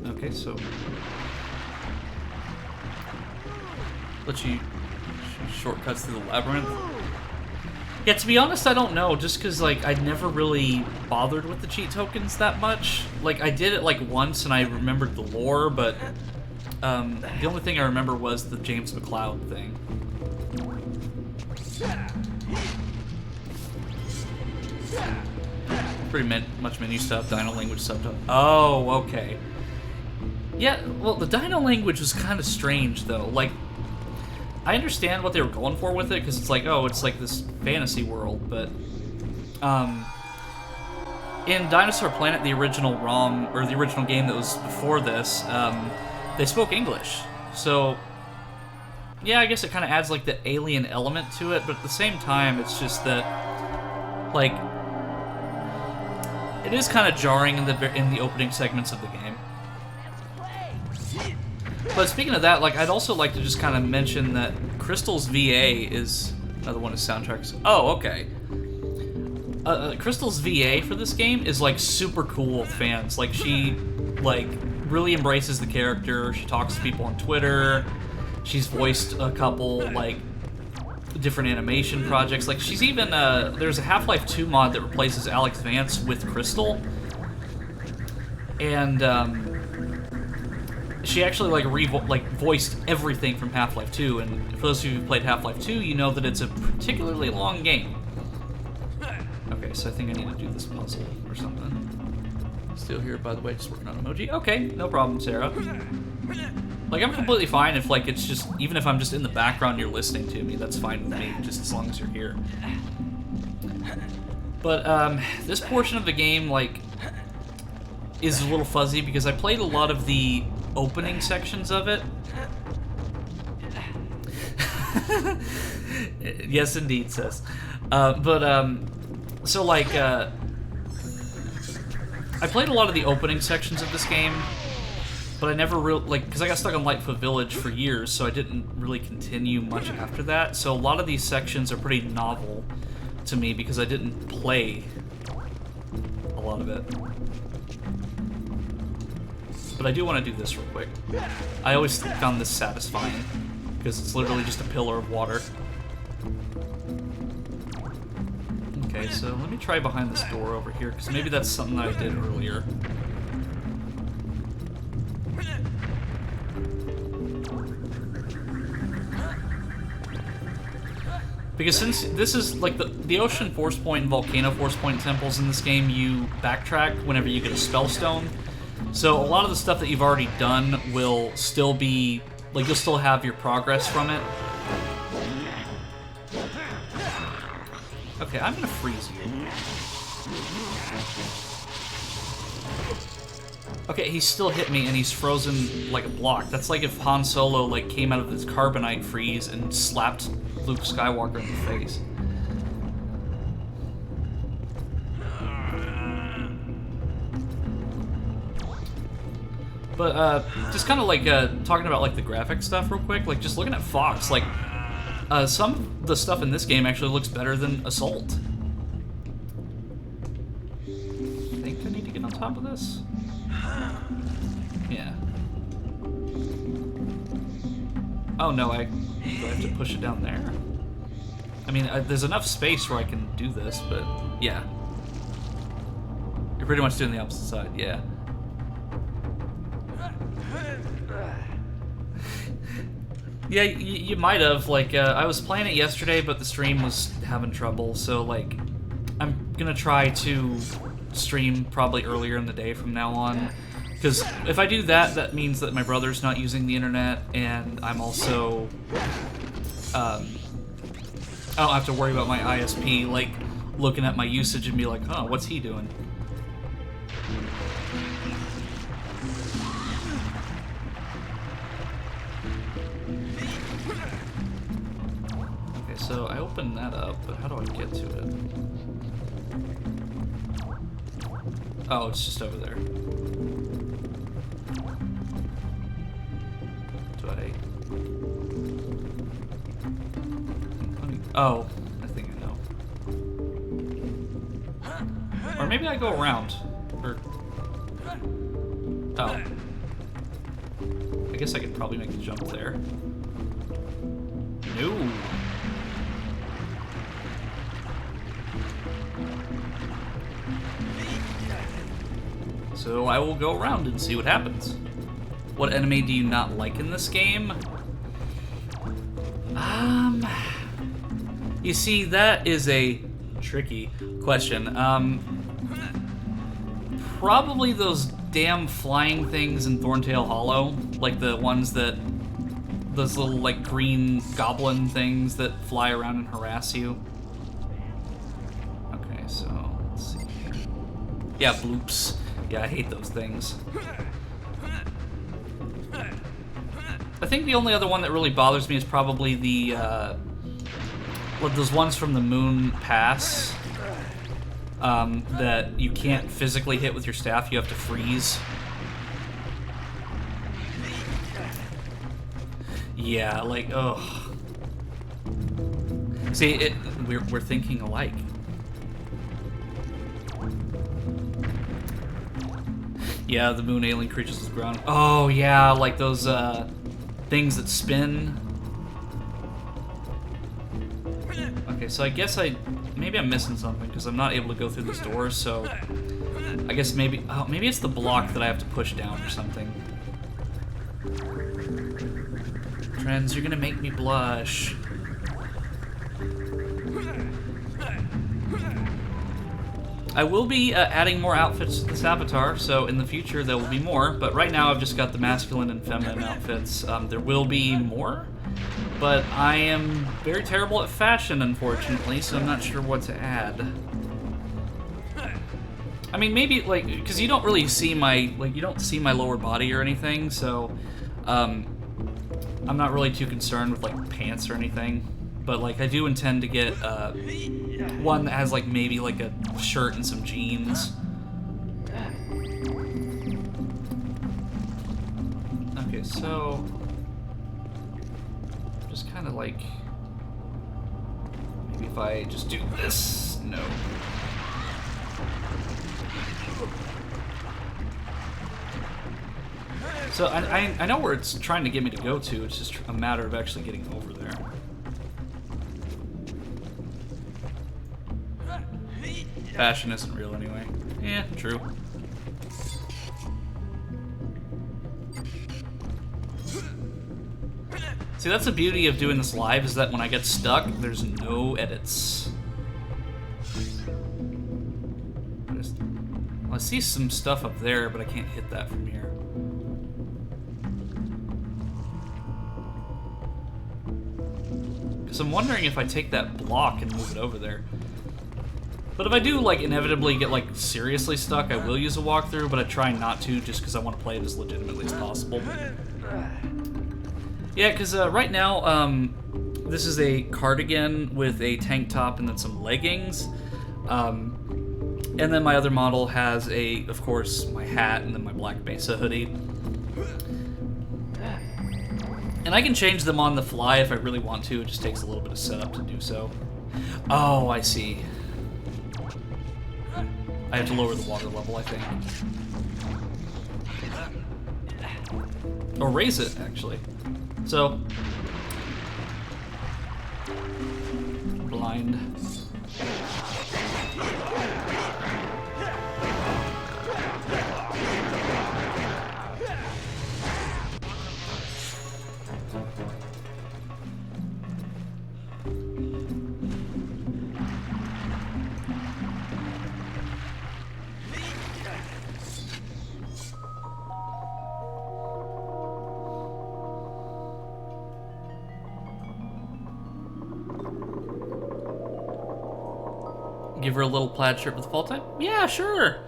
Speaker 1: Okay, so let you shortcuts through the labyrinth. Yeah, to be honest, I don't know, just because, like, I'd never really bothered with the cheat tokens that much. Like, I did it, like, once, and I remembered the lore, but the only thing I remember was the James McLeod thing. Pretty much menu stuff, Dino language stuff. Oh, okay. Yeah, well, the Dino language was kind of strange, though. Like, I understand what they were going for with it, because it's like, oh, it's like this fantasy world, but in Dinosaur Planet, the original ROM, or the original game that was before this, they spoke English. So, yeah, I guess it kind of adds, like, the alien element to it, but at the same time, it's just that, like, it is kind of jarring in the opening segments of the game. But speaking of that, like, I'd also like to just kind of mention that Crystal's VA is another one of his soundtracks. Oh, okay. Crystal's VA for this game is, like, super cool with fans. Like, she, like, really embraces the character. She talks to people on Twitter. She's voiced a couple, like, different animation projects. Like, she's even, there's a Half-Life 2 mod that replaces Alex Vance with Crystal. And, she actually, like, voiced everything from Half-Life 2, and for those of you who played Half-Life 2, you know that it's a particularly long game. Okay, so I think I need to do this puzzle or something. Still here, by the way, just working on emoji. Okay, no problem, Sarah. Like, I'm completely fine if, like, it's just, even if I'm just in the background, you're listening to me, that's fine with me, just as long as you're here. But, this portion of the game, like, is a little fuzzy because I played a lot of the opening sections of it. Yes, indeed, sis. So, like, I played a lot of the opening sections of this game, but I never really, like, because I got stuck on Lightfoot Village for years, so I didn't really continue much after that. So a lot of these sections are pretty novel to me because I didn't play a lot of it. But I do want to do this real quick. I always found this satisfying, because it's literally just a pillar of water. Okay, so let me try behind this door over here, because maybe that's something I did earlier. Because since this is, like, the Ocean Force Point and Volcano Force Point temples in this game, you backtrack whenever you get a spell stone. So a lot of the stuff that you've already done will still be, like, you'll still have your progress from it. Okay, I'm gonna freeze you. Okay, he still hit me and he's frozen like a block. That's like if Han Solo, like, came out of this carbonite freeze and slapped Luke Skywalker in the face. But, just kind of, like, talking about, like, the graphic stuff real quick, like, just looking at Fox, like, some of the stuff in this game actually looks better than Assault. I think I need to get on top of this. Yeah. Oh, no, do I have to push it down there? I mean, there's enough space where I can do this, but, yeah. You're pretty much doing the opposite side, yeah. Yeah, you might have. Like, I was playing it yesterday, but the stream was having trouble, so, like, I'm gonna try to stream probably earlier in the day from now on. Because if I do that, that means that my brother's not using the internet, and I'm also... I don't have to worry about my ISP, like, looking at my usage and be like, huh, what's he doing? Okay, so I opened that up, but how do I get to it? Oh, it's just over there. Do I... Oh, I think I know. Or maybe I go around. Or... Oh. I guess I could probably make the jump there. No. So I will go around and see what happens. What enemy do you not like in this game? You see, that is a tricky question. Probably those damn flying things in Thorntail Hollow, like the ones that, those little like green goblin things that fly around and harass you. Okay, so let's see here. Yeah, bloops. Yeah, I hate those things. I think the only other one that really bothers me is probably the, those ones from the Moon Pass, that you can't physically hit with your staff, you have to freeze. Yeah, like, ugh. See, we're thinking alike. Yeah, the moon alien creatures of the ground. Oh, yeah, like those, things that spin. Okay, so I guess maybe I'm missing something, because I'm not able to go through this door, so... I guess maybe... Oh, maybe it's the block that I have to push down or something. Trends, you're gonna make me blush. I will be adding more outfits to this avatar, so in the future there will be more, but right now I've just got the masculine and feminine outfits. There will be more, but I am very terrible at fashion, unfortunately, so I'm not sure what to add. I mean, maybe, like, because you don't really see my, like, you don't see my lower body or anything, so, I'm not really too concerned with, like, pants or anything. But, like, I do intend to get, one that has, like, maybe, like, a shirt and some jeans. Okay, so... just kind of, like... maybe if I just do this... No. So, I know where it's trying to get me to go to, it's just a matter of actually getting over there. Fashion isn't real anyway. Yeah, true. See, that's the beauty of doing this live, is that when I get stuck, there's no edits. I see some stuff up there, but I can't hit that from here. Because I'm wondering if I take that block and move it over there. But if I do, like, inevitably get, like, seriously stuck, I will use a walkthrough, but I try not to, just because I want to play it as legitimately as possible. Yeah, because right now, this is a cardigan with a tank top and then some leggings. And then my other model has a, of course, my hat and then my Black Mesa hoodie. And I can change them on the fly if I really want to. It just takes a little bit of setup to do so. Oh, I see. I have to lower the water level, I think. Or raise it, actually. So... blind. Give her a little plaid shirt with fall type? Yeah, sure.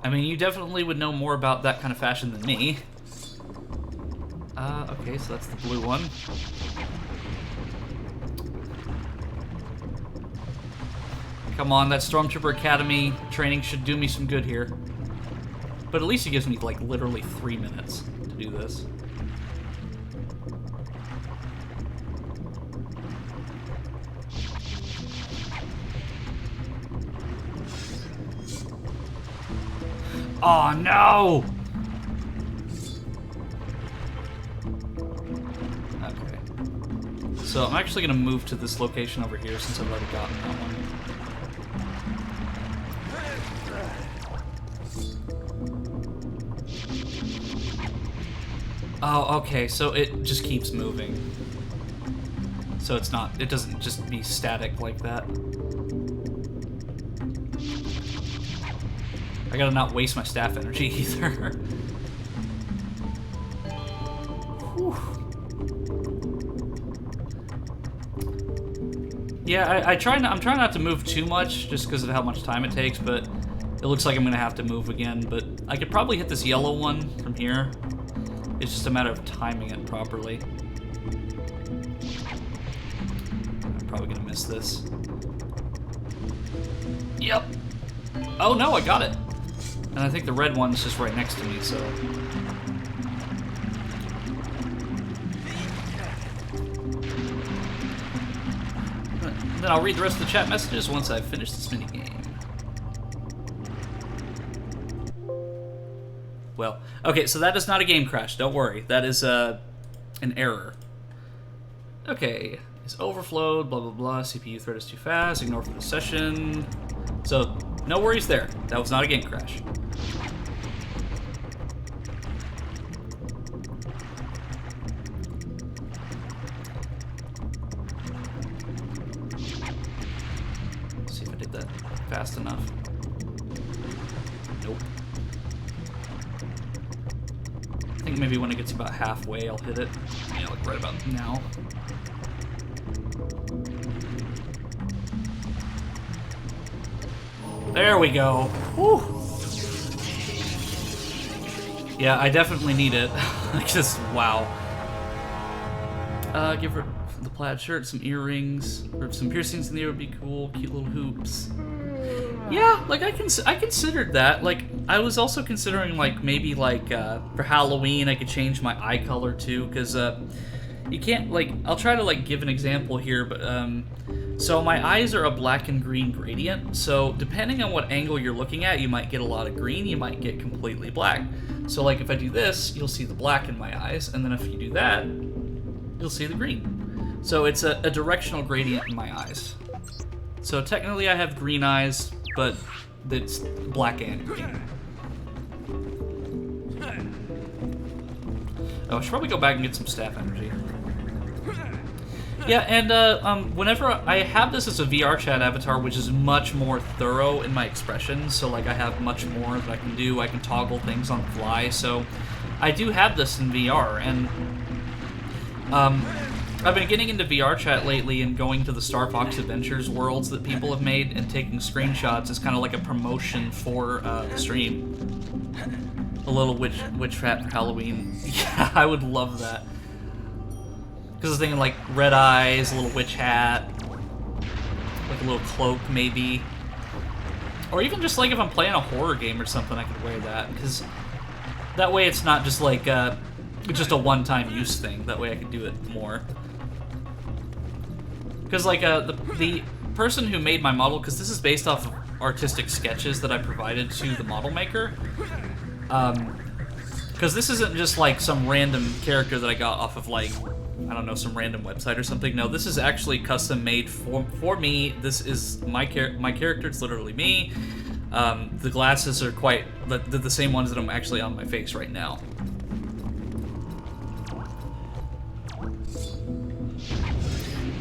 Speaker 1: I mean, you definitely would know more about that kind of fashion than me. Okay, so that's the blue one. Come on, that Stormtrooper Academy training should do me some good here. But at least it gives me, like, literally 3 minutes to do this. Oh, no! Okay. So I'm actually going to move to this location over here since I've already gotten that one. Oh, okay, so it just keeps moving. So it's not, it doesn't just be static like that. I gotta not waste my staff energy either. Whew. Yeah, I'm trying not to move too much just because of how much time it takes, but it looks like I'm gonna have to move again. But I could probably hit this yellow one from here. It's just a matter of timing it properly. I'm probably gonna miss this. Yep. Oh no, I got it. And I think the red one's just right next to me, so. Then I'll read the rest of the chat messages once I've finished this minigame. Well, okay, so that is not a game crash, don't worry. That is an error. Okay, it's overflowed, blah, blah, blah. CPU thread is too fast, ignore for the session. So, no worries there. That was not a game crash. Let's see if I did that fast enough. Nope. I think maybe when it gets about halfway, I'll hit it. Yeah, like right about now. There we go. Whew. Yeah, I definitely need it. Just, wow. Give her the plaid shirt, some earrings, or some piercings in the ear would be cool. Cute little hoops. Yeah, like I considered that. Like I was also considering like maybe like for Halloween I could change my eye color too, because you can't like I'll try to like give an example here, but so my eyes are a black and green gradient. So depending on what angle you're looking at, you might get a lot of green, you might get completely black. So like if I do this, you'll see the black in my eyes, and then if you do that, you'll see the green. So it's a directional gradient in my eyes. So technically I have green eyes, but it's black and green. Oh, I should probably go back and get some staff energy. Yeah, and whenever I have this as a VR chat avatar, which is much more thorough in my expressions, so like I have much more that I can do. I can toggle things on the fly, so I do have this in VR, and I've been getting into VR chat lately and going to the Star Fox Adventures worlds that people have made and taking screenshots as kind of like a promotion for the stream. A little witch hat for Halloween. Yeah, I would love that. Because I was thinking like red eyes, a little witch hat, like a little cloak maybe. Or even just like if I'm playing a horror game or something, I could wear that. Because that way it's not just like just a one-time use thing. That way I can do it more. Because like the person who made my model, because this is based off of artistic sketches that I provided to the model maker. Because this isn't just like some random character that I got off of like, I don't know, some random website or something. No, this is actually custom made for me. This is my character. It's literally me. The glasses are quite the same ones that I'm actually on my face right now.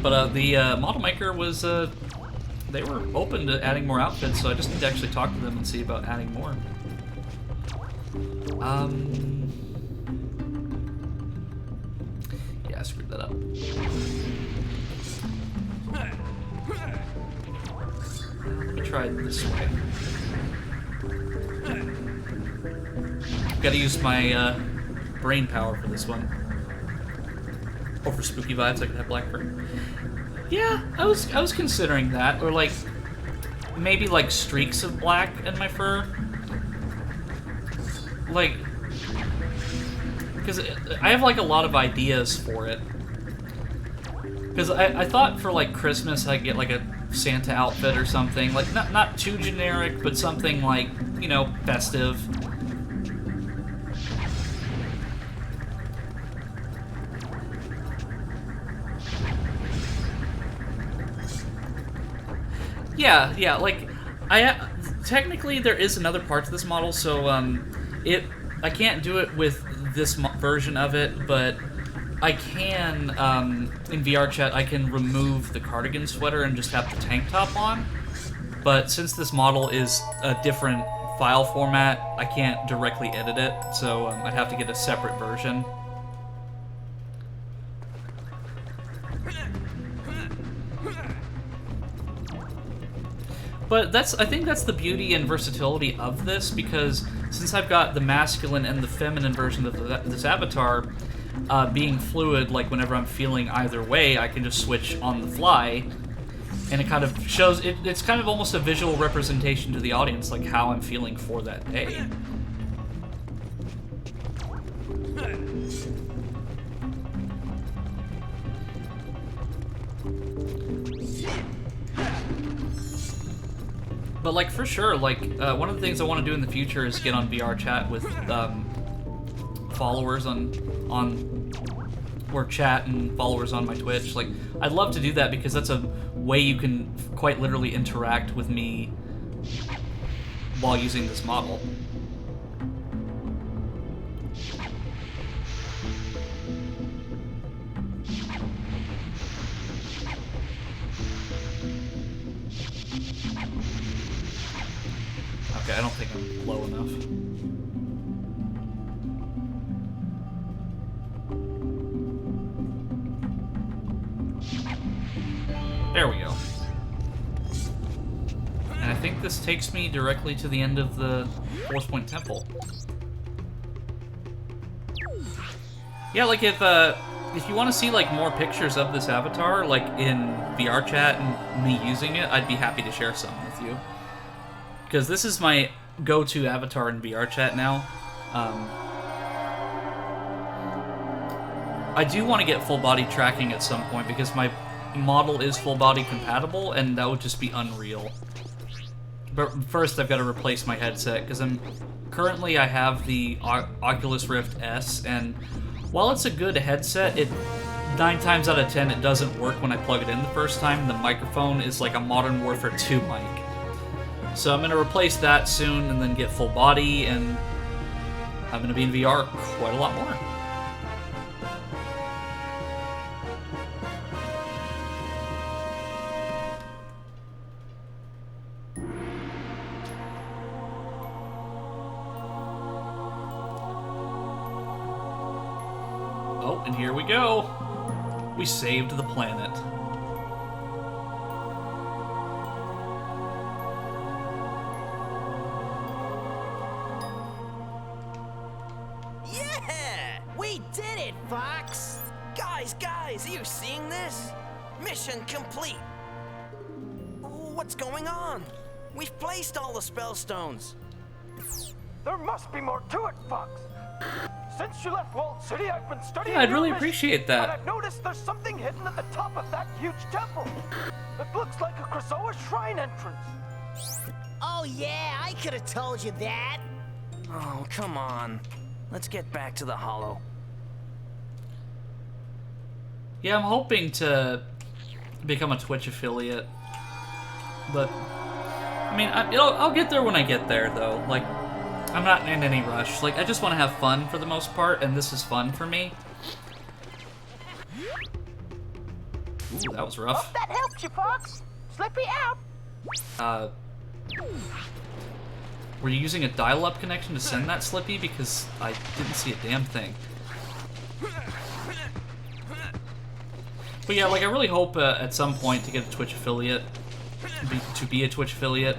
Speaker 1: But the model maker was, they were open to adding more outfits, so I just need to actually talk to them and see about adding more. Yeah, I screwed that up. Let me try it this way. Gotta use my brain power for this one. Or for spooky vibes, I could have Blackbird. Yeah, I was considering that, or like, maybe like streaks of black in my fur. Like, because I have like a lot of ideas for it. Because I thought for like Christmas I'd get like a Santa outfit or something, like not too generic, but something like, you know, festive. Yeah, like, technically there is another part to this model, so, I can't do it with this version of it, but I can, in VR chat, I can remove the cardigan sweater and just have the tank top on, but since this model is a different file format, I can't directly edit it, so, I'd have to get a separate version. But I think that's the beauty and versatility of this, because since I've got the masculine and the feminine version of this avatar being fluid, like whenever I'm feeling either way, I can just switch on the fly, and it kind of shows, it's kind of almost a visual representation to the audience, like how I'm feeling for that day. But, like, for sure, like, one of the things I want to do in the future is get on VR chat with followers or chat and followers on my Twitch. Like, I'd love to do that because that's a way you can quite literally interact with me while using this model. Okay, I don't think I'm low enough. There we go. And I think this takes me directly to the end of the Force Point Temple. Yeah, like if you want to see like more pictures of this avatar, like in VR chat and me using it, I'd be happy to share some with you. Because this is my go-to avatar in VR chat now. I do want to get full body tracking at some point because my model is full body compatible, and that would just be unreal. But first I've got to replace my headset because currently I have the Oculus Rift S, and while it's a good headset, 9 times out of 10 it doesn't work when I plug it in the first time. The microphone is like a Modern Warfare 2 mic. So I'm going to replace that soon and then get full body, and I'm going to be in VR quite a lot more. Oh, and here we go. We saved the planet.
Speaker 4: Fox! Guys, are you seeing this? Mission complete! What's going on? We've placed all the spellstones.
Speaker 6: There must be more to it, Fox. Since you left Walled City, I've been studying.
Speaker 1: Yeah, I'd
Speaker 6: your
Speaker 1: really
Speaker 6: mission,
Speaker 1: appreciate that.
Speaker 6: And I've noticed there's something hidden at the top of that huge temple. It looks like a Krazoa shrine entrance.
Speaker 7: Oh yeah, I could have told you that.
Speaker 4: Oh, come on. Let's get back to the Hollow.
Speaker 1: Yeah, I'm hoping to become a Twitch affiliate, but I mean, I'll get there when I get there, though. Like, I'm not in any rush. Like, I just want to have fun for the most part, and this is fun for me. Ooh, that was rough.
Speaker 2: Hope that helps you, Fox. Slippy out.
Speaker 1: Were you using a dial-up connection to send that, Slippy? Because I didn't see a damn thing. But yeah, like, I really hope at some point to get a Twitch affiliate, to be a Twitch affiliate.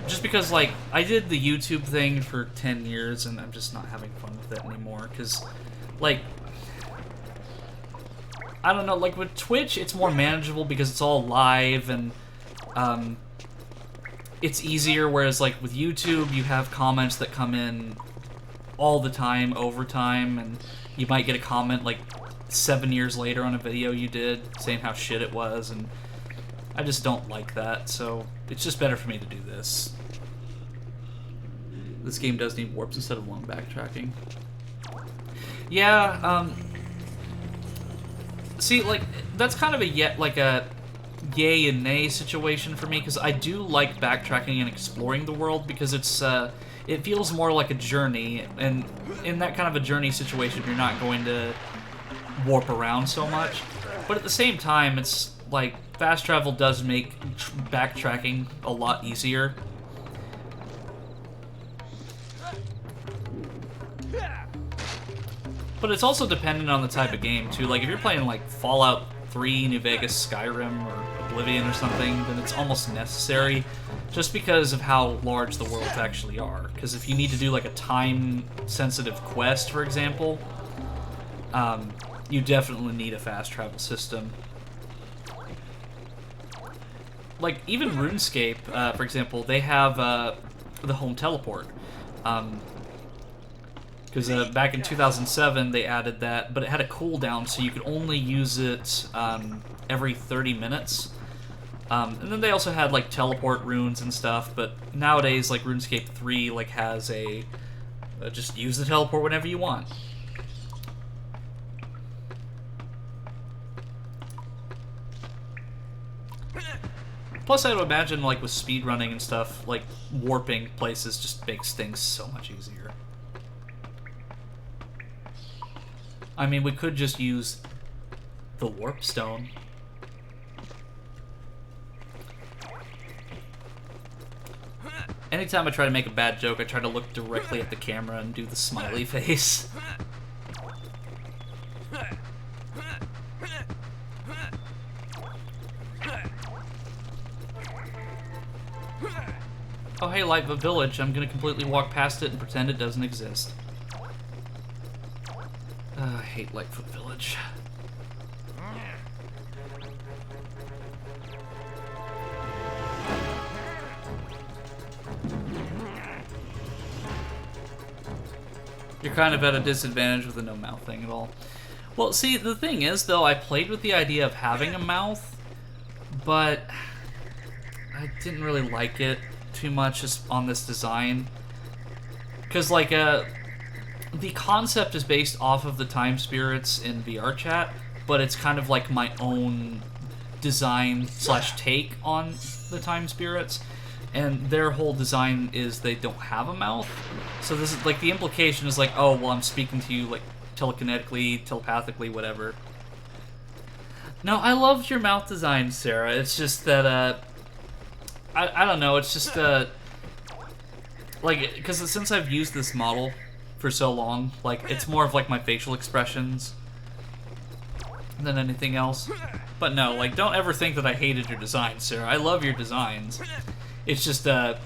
Speaker 1: Just because, like, I did the YouTube thing for 10 years, and I'm just not having fun with it anymore. Because, like, I don't know, like, with Twitch, it's more manageable because it's all live, and, it's easier, whereas like with YouTube, you have comments that come in all the time, over time, and you might get a comment like 7 years later on a video you did saying how shit it was, and I just don't like that, so it's just better for me to do this. This game does need warps instead of long backtracking. Yeah, see, like, that's kind of a yay and nay situation for me, because I do like backtracking and exploring the world, because it's, it feels more like a journey, and in that kind of a journey situation, you're not going to warp around so much. But at the same time, it's like, fast travel does make backtracking a lot easier. But it's also dependent on the type of game, too. Like, if you're playing, like, Fallout 3, New Vegas, Skyrim, or Oblivion or something, then it's almost necessary, just because of how large the worlds actually are. Because if you need to do, like, a time-sensitive quest, for example, you definitely need a fast travel system. Like, even RuneScape, for example, they have the home teleport. Because back in 2007, they added that, but it had a cooldown, so you could only use it every 30 minutes. And then they also had, like, teleport runes and stuff, but nowadays, like, RuneScape 3, like, has a... just use the teleport whenever you want. Plus, I would imagine, like, with speedrunning and stuff, like, warping places just makes things so much easier. I mean, we could just use the warp stone. Anytime I try to make a bad joke, I try to look directly at the camera and do the smiley face. Oh hey, Lightfoot Village, I'm gonna completely walk past it and pretend it doesn't exist. I hate Lightfoot Village. You're kind of at a disadvantage with the no mouth thing at all. Well, see, the thing is, though, I played with the idea of having a mouth, but I didn't really like it too much just on this design. Because, like, the concept is based off of the Time Spirits in VR chat, but it's kind of like my own design / take on the Time Spirits, and their whole design is they don't have a mouth. So this is like, the implication is like, oh, well, I'm speaking to you like telekinetically, telepathically, whatever. No, I loved your mouth design, Sarah. It's just that, I don't know, it's just, like, because since I've used this model for so long, like, it's more of like my facial expressions than anything else. But no, like, don't ever think that I hated your design, Sarah. I love your designs. It's just, I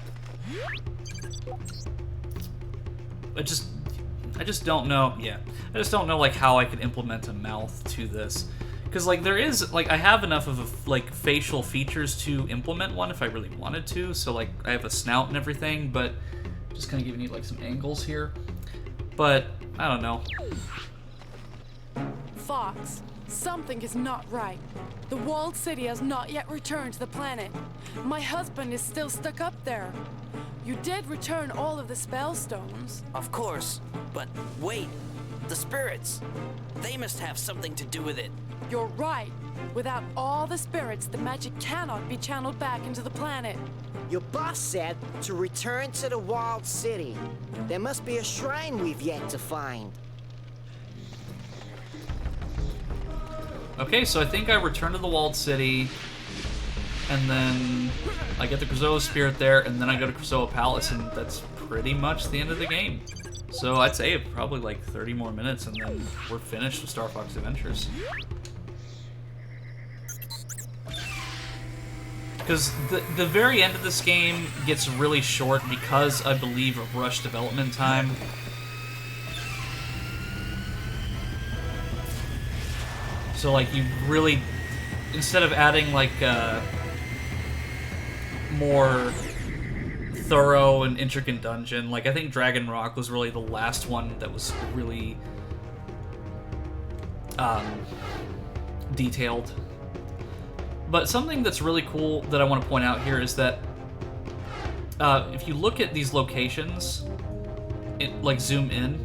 Speaker 1: just don't know, yeah. I just don't know, like, how I could implement a mouth to this. Because, like, there is, like, I have enough of, like, facial features to implement one if I really wanted to. So, like, I have a snout and everything, but just kind of giving you, like, some angles here. But, I don't know.
Speaker 8: Fox, something is not right. The walled city has not yet returned to the planet. My husband is still stuck up there. You did return all of the spell stones.
Speaker 4: Of course, but wait. The spirits. They must have something to do with it.
Speaker 8: You're right. Without all the spirits, the magic cannot be channeled back into the planet.
Speaker 9: Your boss said to return to the walled city. There must be a shrine we've yet to find.
Speaker 1: Okay, so I think I return to the walled city, and then I get the Krazoa spirit there, and then I go to Krazoa Palace, and that's pretty much the end of the game. So I'd say probably like 30 more minutes, and then we're finished with Star Fox Adventures. Because the very end of this game gets really short because, I believe, of rush development time. So, like, you really, instead of adding, like, more thorough and intricate dungeon. Like, I think Dragon Rock was really the last one that was really detailed. But something that's really cool that I want to point out here is that if you look at these locations, like zoom in,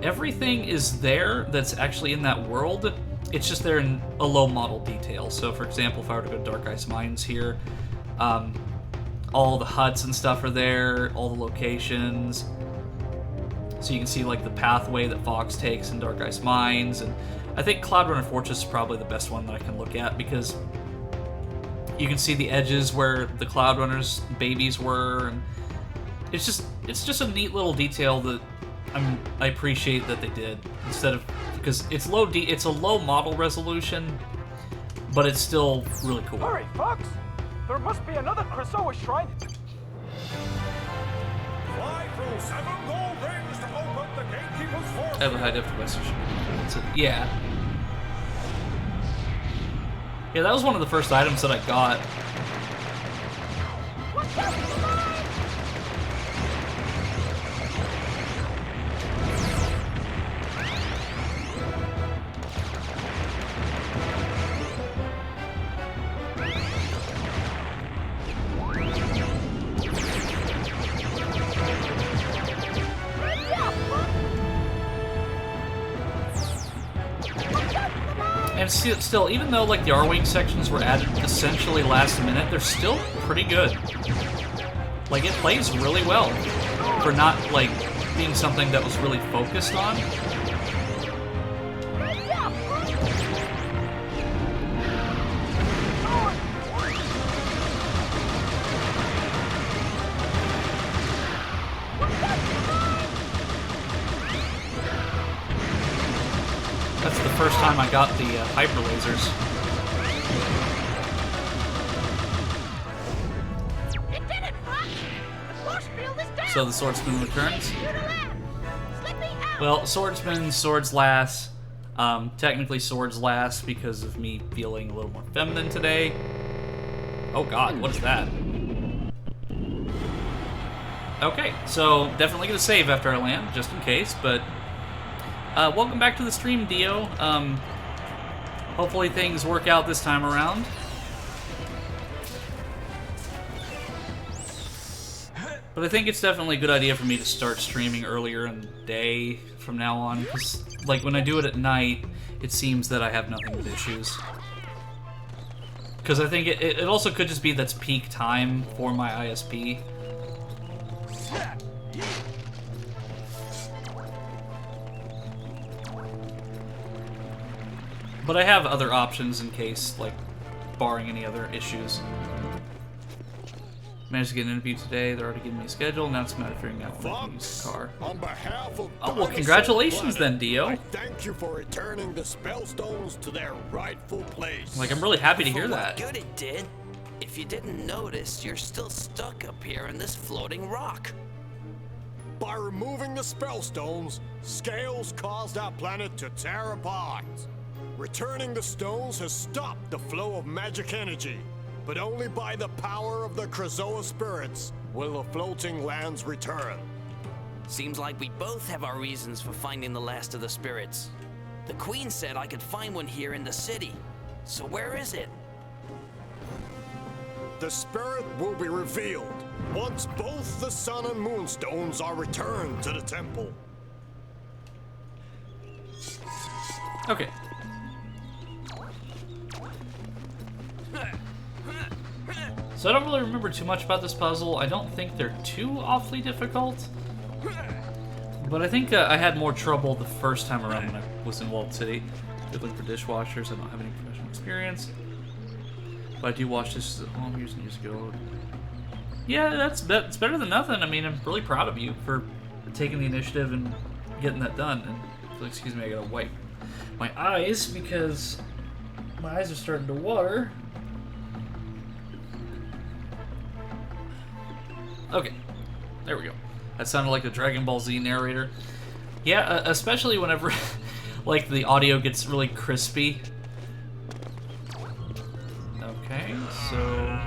Speaker 1: everything is there that's actually in that world. It's just there in a low model detail. So, for example, if I were to go to Dark Ice Mines here, all the huts and stuff are there, all the locations. So you can see like the pathway that Fox takes in Dark Ice Mines, and I think Cloudrunner Fortress is probably the best one that I can look at because you can see the edges where the Cloudrunner's babies were, and it's just a neat little detail that I appreciate that they did, instead of, because it's it's a low model resolution, but it's still really cool.
Speaker 6: Hurry, Fox! There must be another Krazoa shrine. Fly through 7 gold rings to open the gatekeeper's force.
Speaker 1: I have a high depth message. Yeah. Yeah, that was one of the first items that I got.
Speaker 2: Watch out!
Speaker 1: And still, even though like the R-Wing sections were added essentially last minute, they're still pretty good. Like, it plays really well for not like being something that was really focused on. That's the first time I got the hyper lasers.
Speaker 2: It did it, Fox! The force field is down!
Speaker 1: So the swordsman returns.
Speaker 2: Due to land. Slipping out!
Speaker 1: Well, swordsman, swords last. Technically swords last because of me feeling a little more feminine today. Oh god, what is that? Okay, so definitely gonna save after I land, just in case, but welcome back to the stream, Dio. Hopefully things work out this time around. But I think it's definitely a good idea for me to start streaming earlier in the day from now on, because like when I do it at night, it seems that I have nothing but issues. Because I think it also could just be that's peak time for my ISP. But I have other options in case, like, barring any other issues. Managed to get an interview today. They're already giving me a schedule. Now it's a matter of figuring out when I can use the car.
Speaker 10: On behalf of
Speaker 1: Oh, well, congratulations then, Dio.
Speaker 10: I thank you for returning the Spellstones to their rightful place.
Speaker 1: Like, I'm really happy to hear
Speaker 4: For
Speaker 1: that.
Speaker 4: what good it did. If you didn't notice, you're still stuck up here in this floating rock.
Speaker 10: By removing the Spellstones, Scales caused our planet to tear apart. Returning the stones has stopped the flow of magic energy, but only by the power of the Krazoa spirits will the floating lands return.
Speaker 4: Seems like we both have our reasons for finding the last of the spirits. The Queen said I could find one here in the city. So where is it?
Speaker 10: The spirit will be revealed once both the Sun and Moonstones are returned to the temple.
Speaker 1: Okay. So I don't really remember too much about this puzzle. I don't think they're too awfully difficult. But I think I had more trouble the first time around when I was in Walled City. Fiddling for dishwashers, I don't have any professional experience. But I do wash dishes at home using Use Go. Yeah, that's better than nothing. I mean, I'm really proud of you for taking the initiative and getting that done. And excuse me, I gotta wipe my eyes because my eyes are starting to water. Okay, there we go. That sounded like the Dragon Ball Z narrator. Yeah, especially whenever like the audio gets really crispy. Okay, so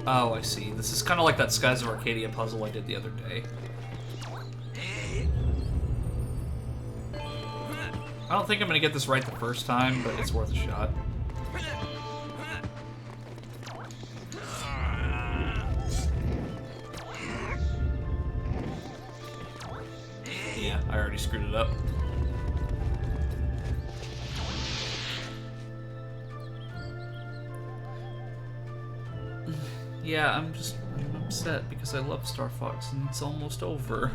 Speaker 1: Oh, I see. This is kind of like that Skies of Arcadia puzzle I did the other day. I don't think I'm going to get this right the first time, but it's worth a shot. Yeah, I already screwed it up. Yeah, I'm upset because I love Star Fox and it's almost over.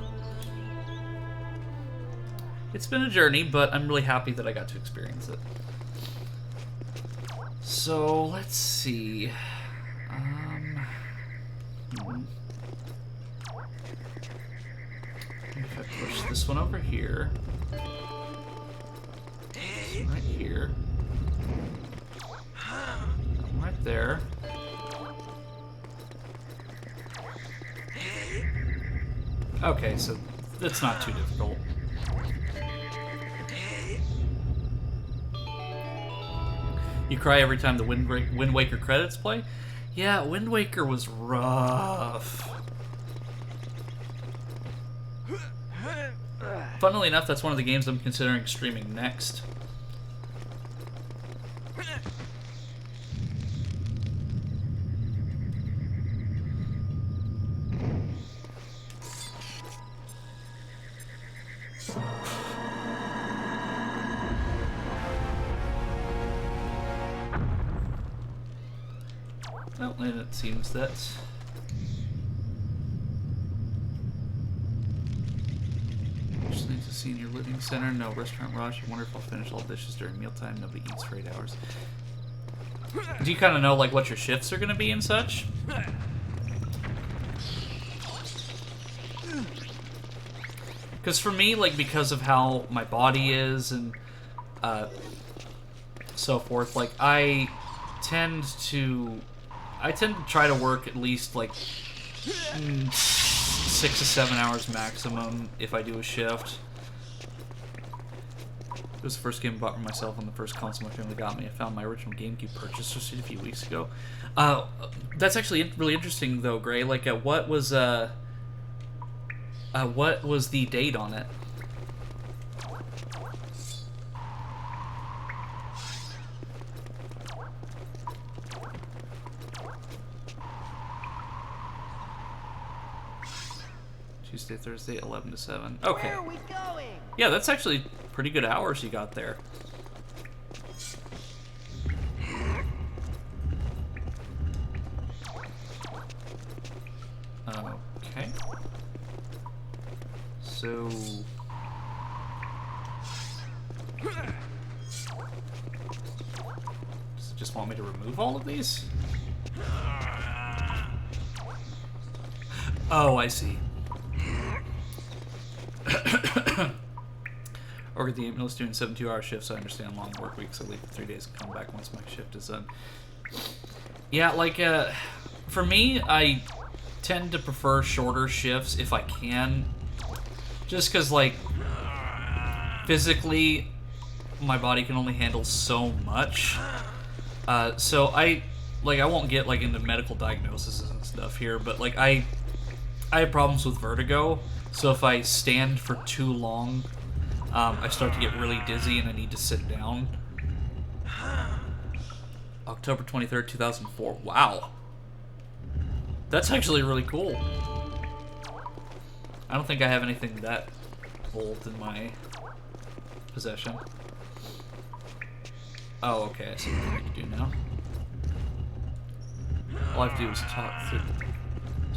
Speaker 1: It's been a journey, but I'm really happy that I got to experience it. So, let's see. If I push this one over here. This one right here. That one right there. Okay, so it's not too difficult. You cry every time the Wind Waker credits play? Yeah, Wind Waker was rough. Funnily enough, that's one of the games I'm considering streaming next. Well, and it seems that just need to see in your living center. No restaurant rush. I wonder if I'll finish all dishes during mealtime. Nobody eats for 8 hours. Do you kind of know like what your shifts are going to be and such? Because for me, like because of how my body is and so forth, like I tend to try to work at least like 6 to 7 hours maximum if I do a shift. It was the first game I bought for myself on the first console my family got me. I found my original GameCube purchase just a few weeks ago. That's actually really interesting though, Gray. Like, what was the date on it? Tuesday, Thursday, 11 to 7. Okay.
Speaker 2: Where are we going?
Speaker 1: Yeah, that's actually pretty good hours you got there. Okay. So... Does it just want me to remove all of these? Oh, I see. Or the 8 mills doing 72-hour shifts. I understand long work weeks. I leave for 3 days and come back once my shift is done. Yeah, like, for me, I tend to prefer shorter shifts if I can. Just because, like, physically, my body can only handle so much. So I won't get, like, into medical diagnoses and stuff here, but, like, I have problems with vertigo. So if I stand for too long, I start to get really dizzy and I need to sit down. October 23rd, 2004. Wow. That's actually really cool. I don't think I have anything that old in my possession. Oh, okay. I see what I can do now. All I have to do is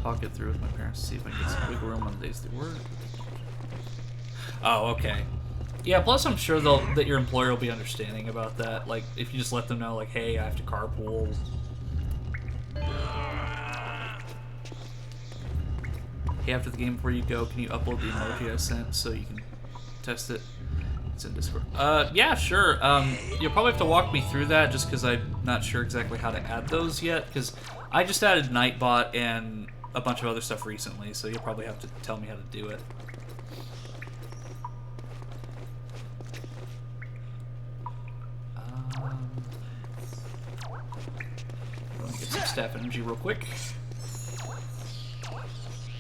Speaker 1: talk it through with my parents to see if I can get some wiggle room on the days they work. Oh, okay. Yeah, plus I'm sure that your employer will be understanding about that. Like, if you just let them know, like, hey, I have to carpool. Hey, after the game before you go, can you upload the emoji I sent so you can test it? It's in Discord. Yeah, sure. You'll probably have to walk me through that just because I'm not sure exactly how to add those yet, because I just added Nightbot and a bunch of other stuff recently, so you'll probably have to tell me how to do it. Get some staff energy real quick.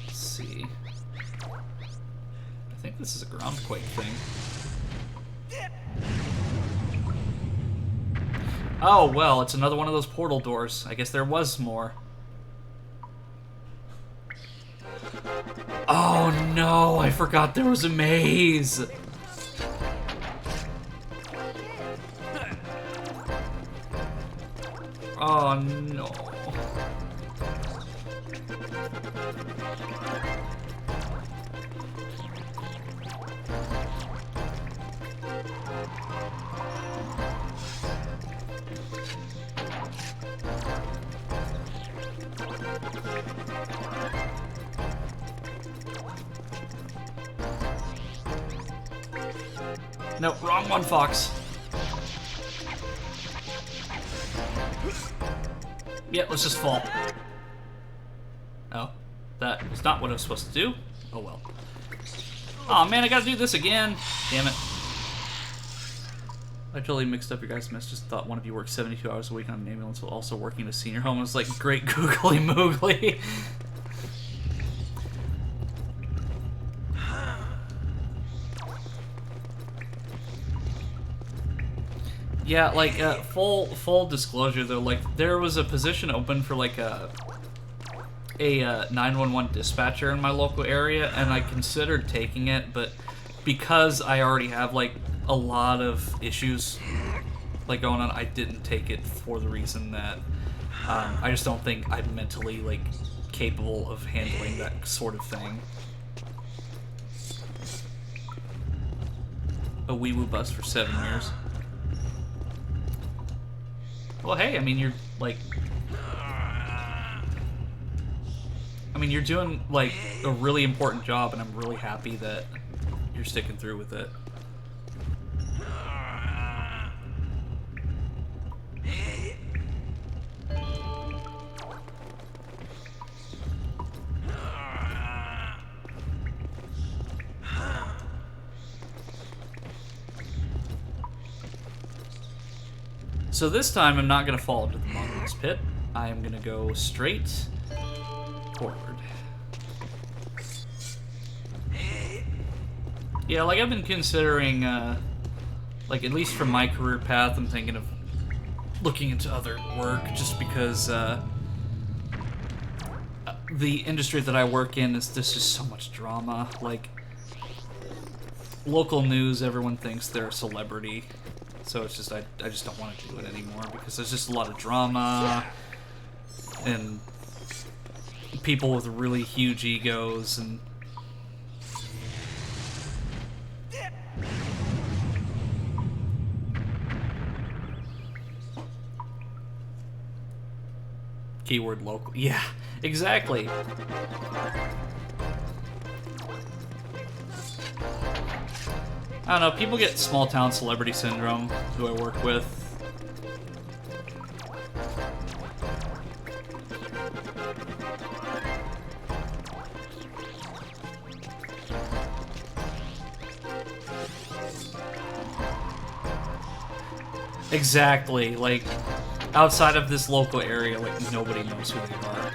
Speaker 1: Let's see. I think this is a groundquake thing. Oh, well, it's another one of those portal doors. I guess there was more. Oh no, I forgot there was a maze! Oh no. No, wrong one, Fox. Yeah, let's just fall. Oh, that was not what I was supposed to do. Oh well. Oh man, I gotta do this again. Damn it. I totally mixed up your guys' mess. Just thought one of you worked 72 hours a week on an ambulance while also working in a senior home. It was like great googly moogly. Yeah, like, full disclosure though, like, there was a position open for, like, a 911 dispatcher in my local area, and I considered taking it, but because I already have, like, a lot of issues, like, going on, I didn't take it for the reason that, I just don't think I'm mentally, like, capable of handling that sort of thing. A wee-woo bus for 7 years. Well, hey, I mean, you're, like... I mean, you're doing, like, a really important job, and I'm really happy that you're sticking through with it. So this time, I'm not going to fall into the bottomless pit. I am going to go straight forward. Yeah, like, I've been considering, like, at least from my career path, I'm thinking of looking into other work, just because, the industry that I work in is, there's just so much drama. Like, local news, everyone thinks they're a celebrity. So it's just, I just don't want to do it anymore because there's just a lot of drama and people with really huge egos and... Keyword local. Yeah, exactly. I don't know, people get small town celebrity syndrome, who I work with. Exactly, like, outside of this local area, like, nobody knows who they are.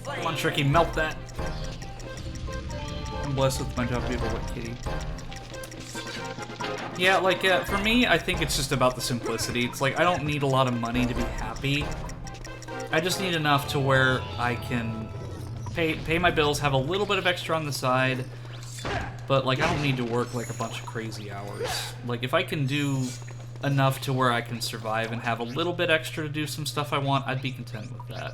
Speaker 1: Come on, Tricky, melt that. I'm blessed with my job to be able to let Kitty. Yeah, like, for me, I think it's just about the simplicity. It's like, I don't need a lot of money to be happy. I just need enough to where I can pay my bills, have a little bit of extra on the side, but, like, I don't need to work, like, a bunch of crazy hours. Like, if I can do enough to where I can survive and have a little bit extra to do some stuff I want, I'd be content with that.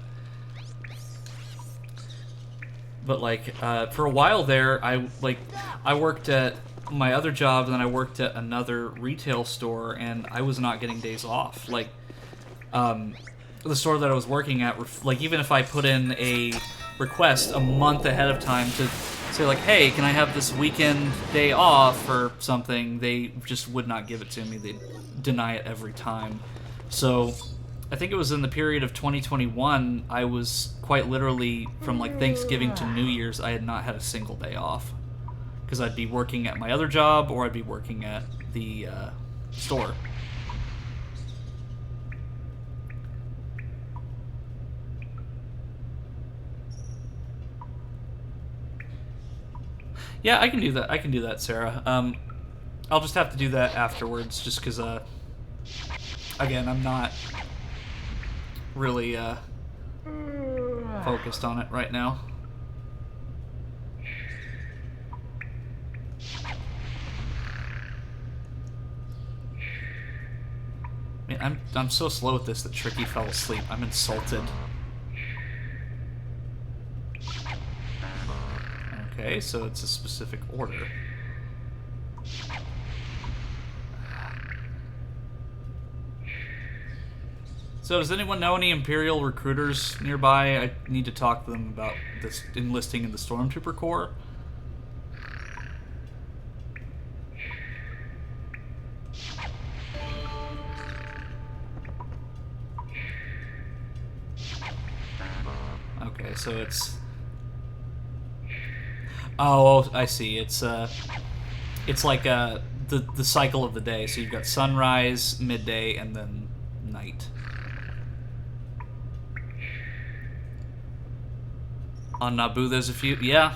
Speaker 1: But, like, for a while there, I worked at my other job, and then I worked at another retail store, and I was not getting days off. Like, the store that I was working at, like, even if I put in a request a month ahead of time to say like, hey, can I have this weekend day off or something, they just would not give it to me. They'd deny it every time. So I think it was in the period of 2021, I was quite literally, from like Thanksgiving to New Year's, I had not had a single day off. Because I'd be working at my other job, or I'd be working at the store. Yeah, I can do that. I can do that, Sarah. I'll just have to do that afterwards, just because, again, I'm not really focused on it right now. Man, I'm so slow at this that Tricky fell asleep. I'm insulted. Okay, so it's a specific order. So does anyone know any Imperial recruiters nearby? I need to talk to them about this enlisting in the Stormtrooper Corps. Okay, so it's... Oh, I see. It's like the cycle of the day. So you've got sunrise, midday, and then night. On Naboo, there's a few. Yeah.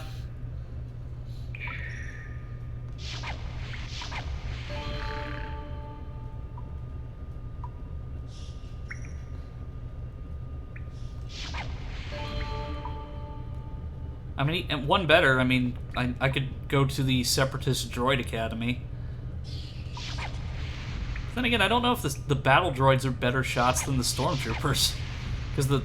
Speaker 1: I mean, and one better, I mean, I could go to the Separatist Droid Academy. Then again, I don't know if the battle droids are better shots than the Stormtroopers. Because the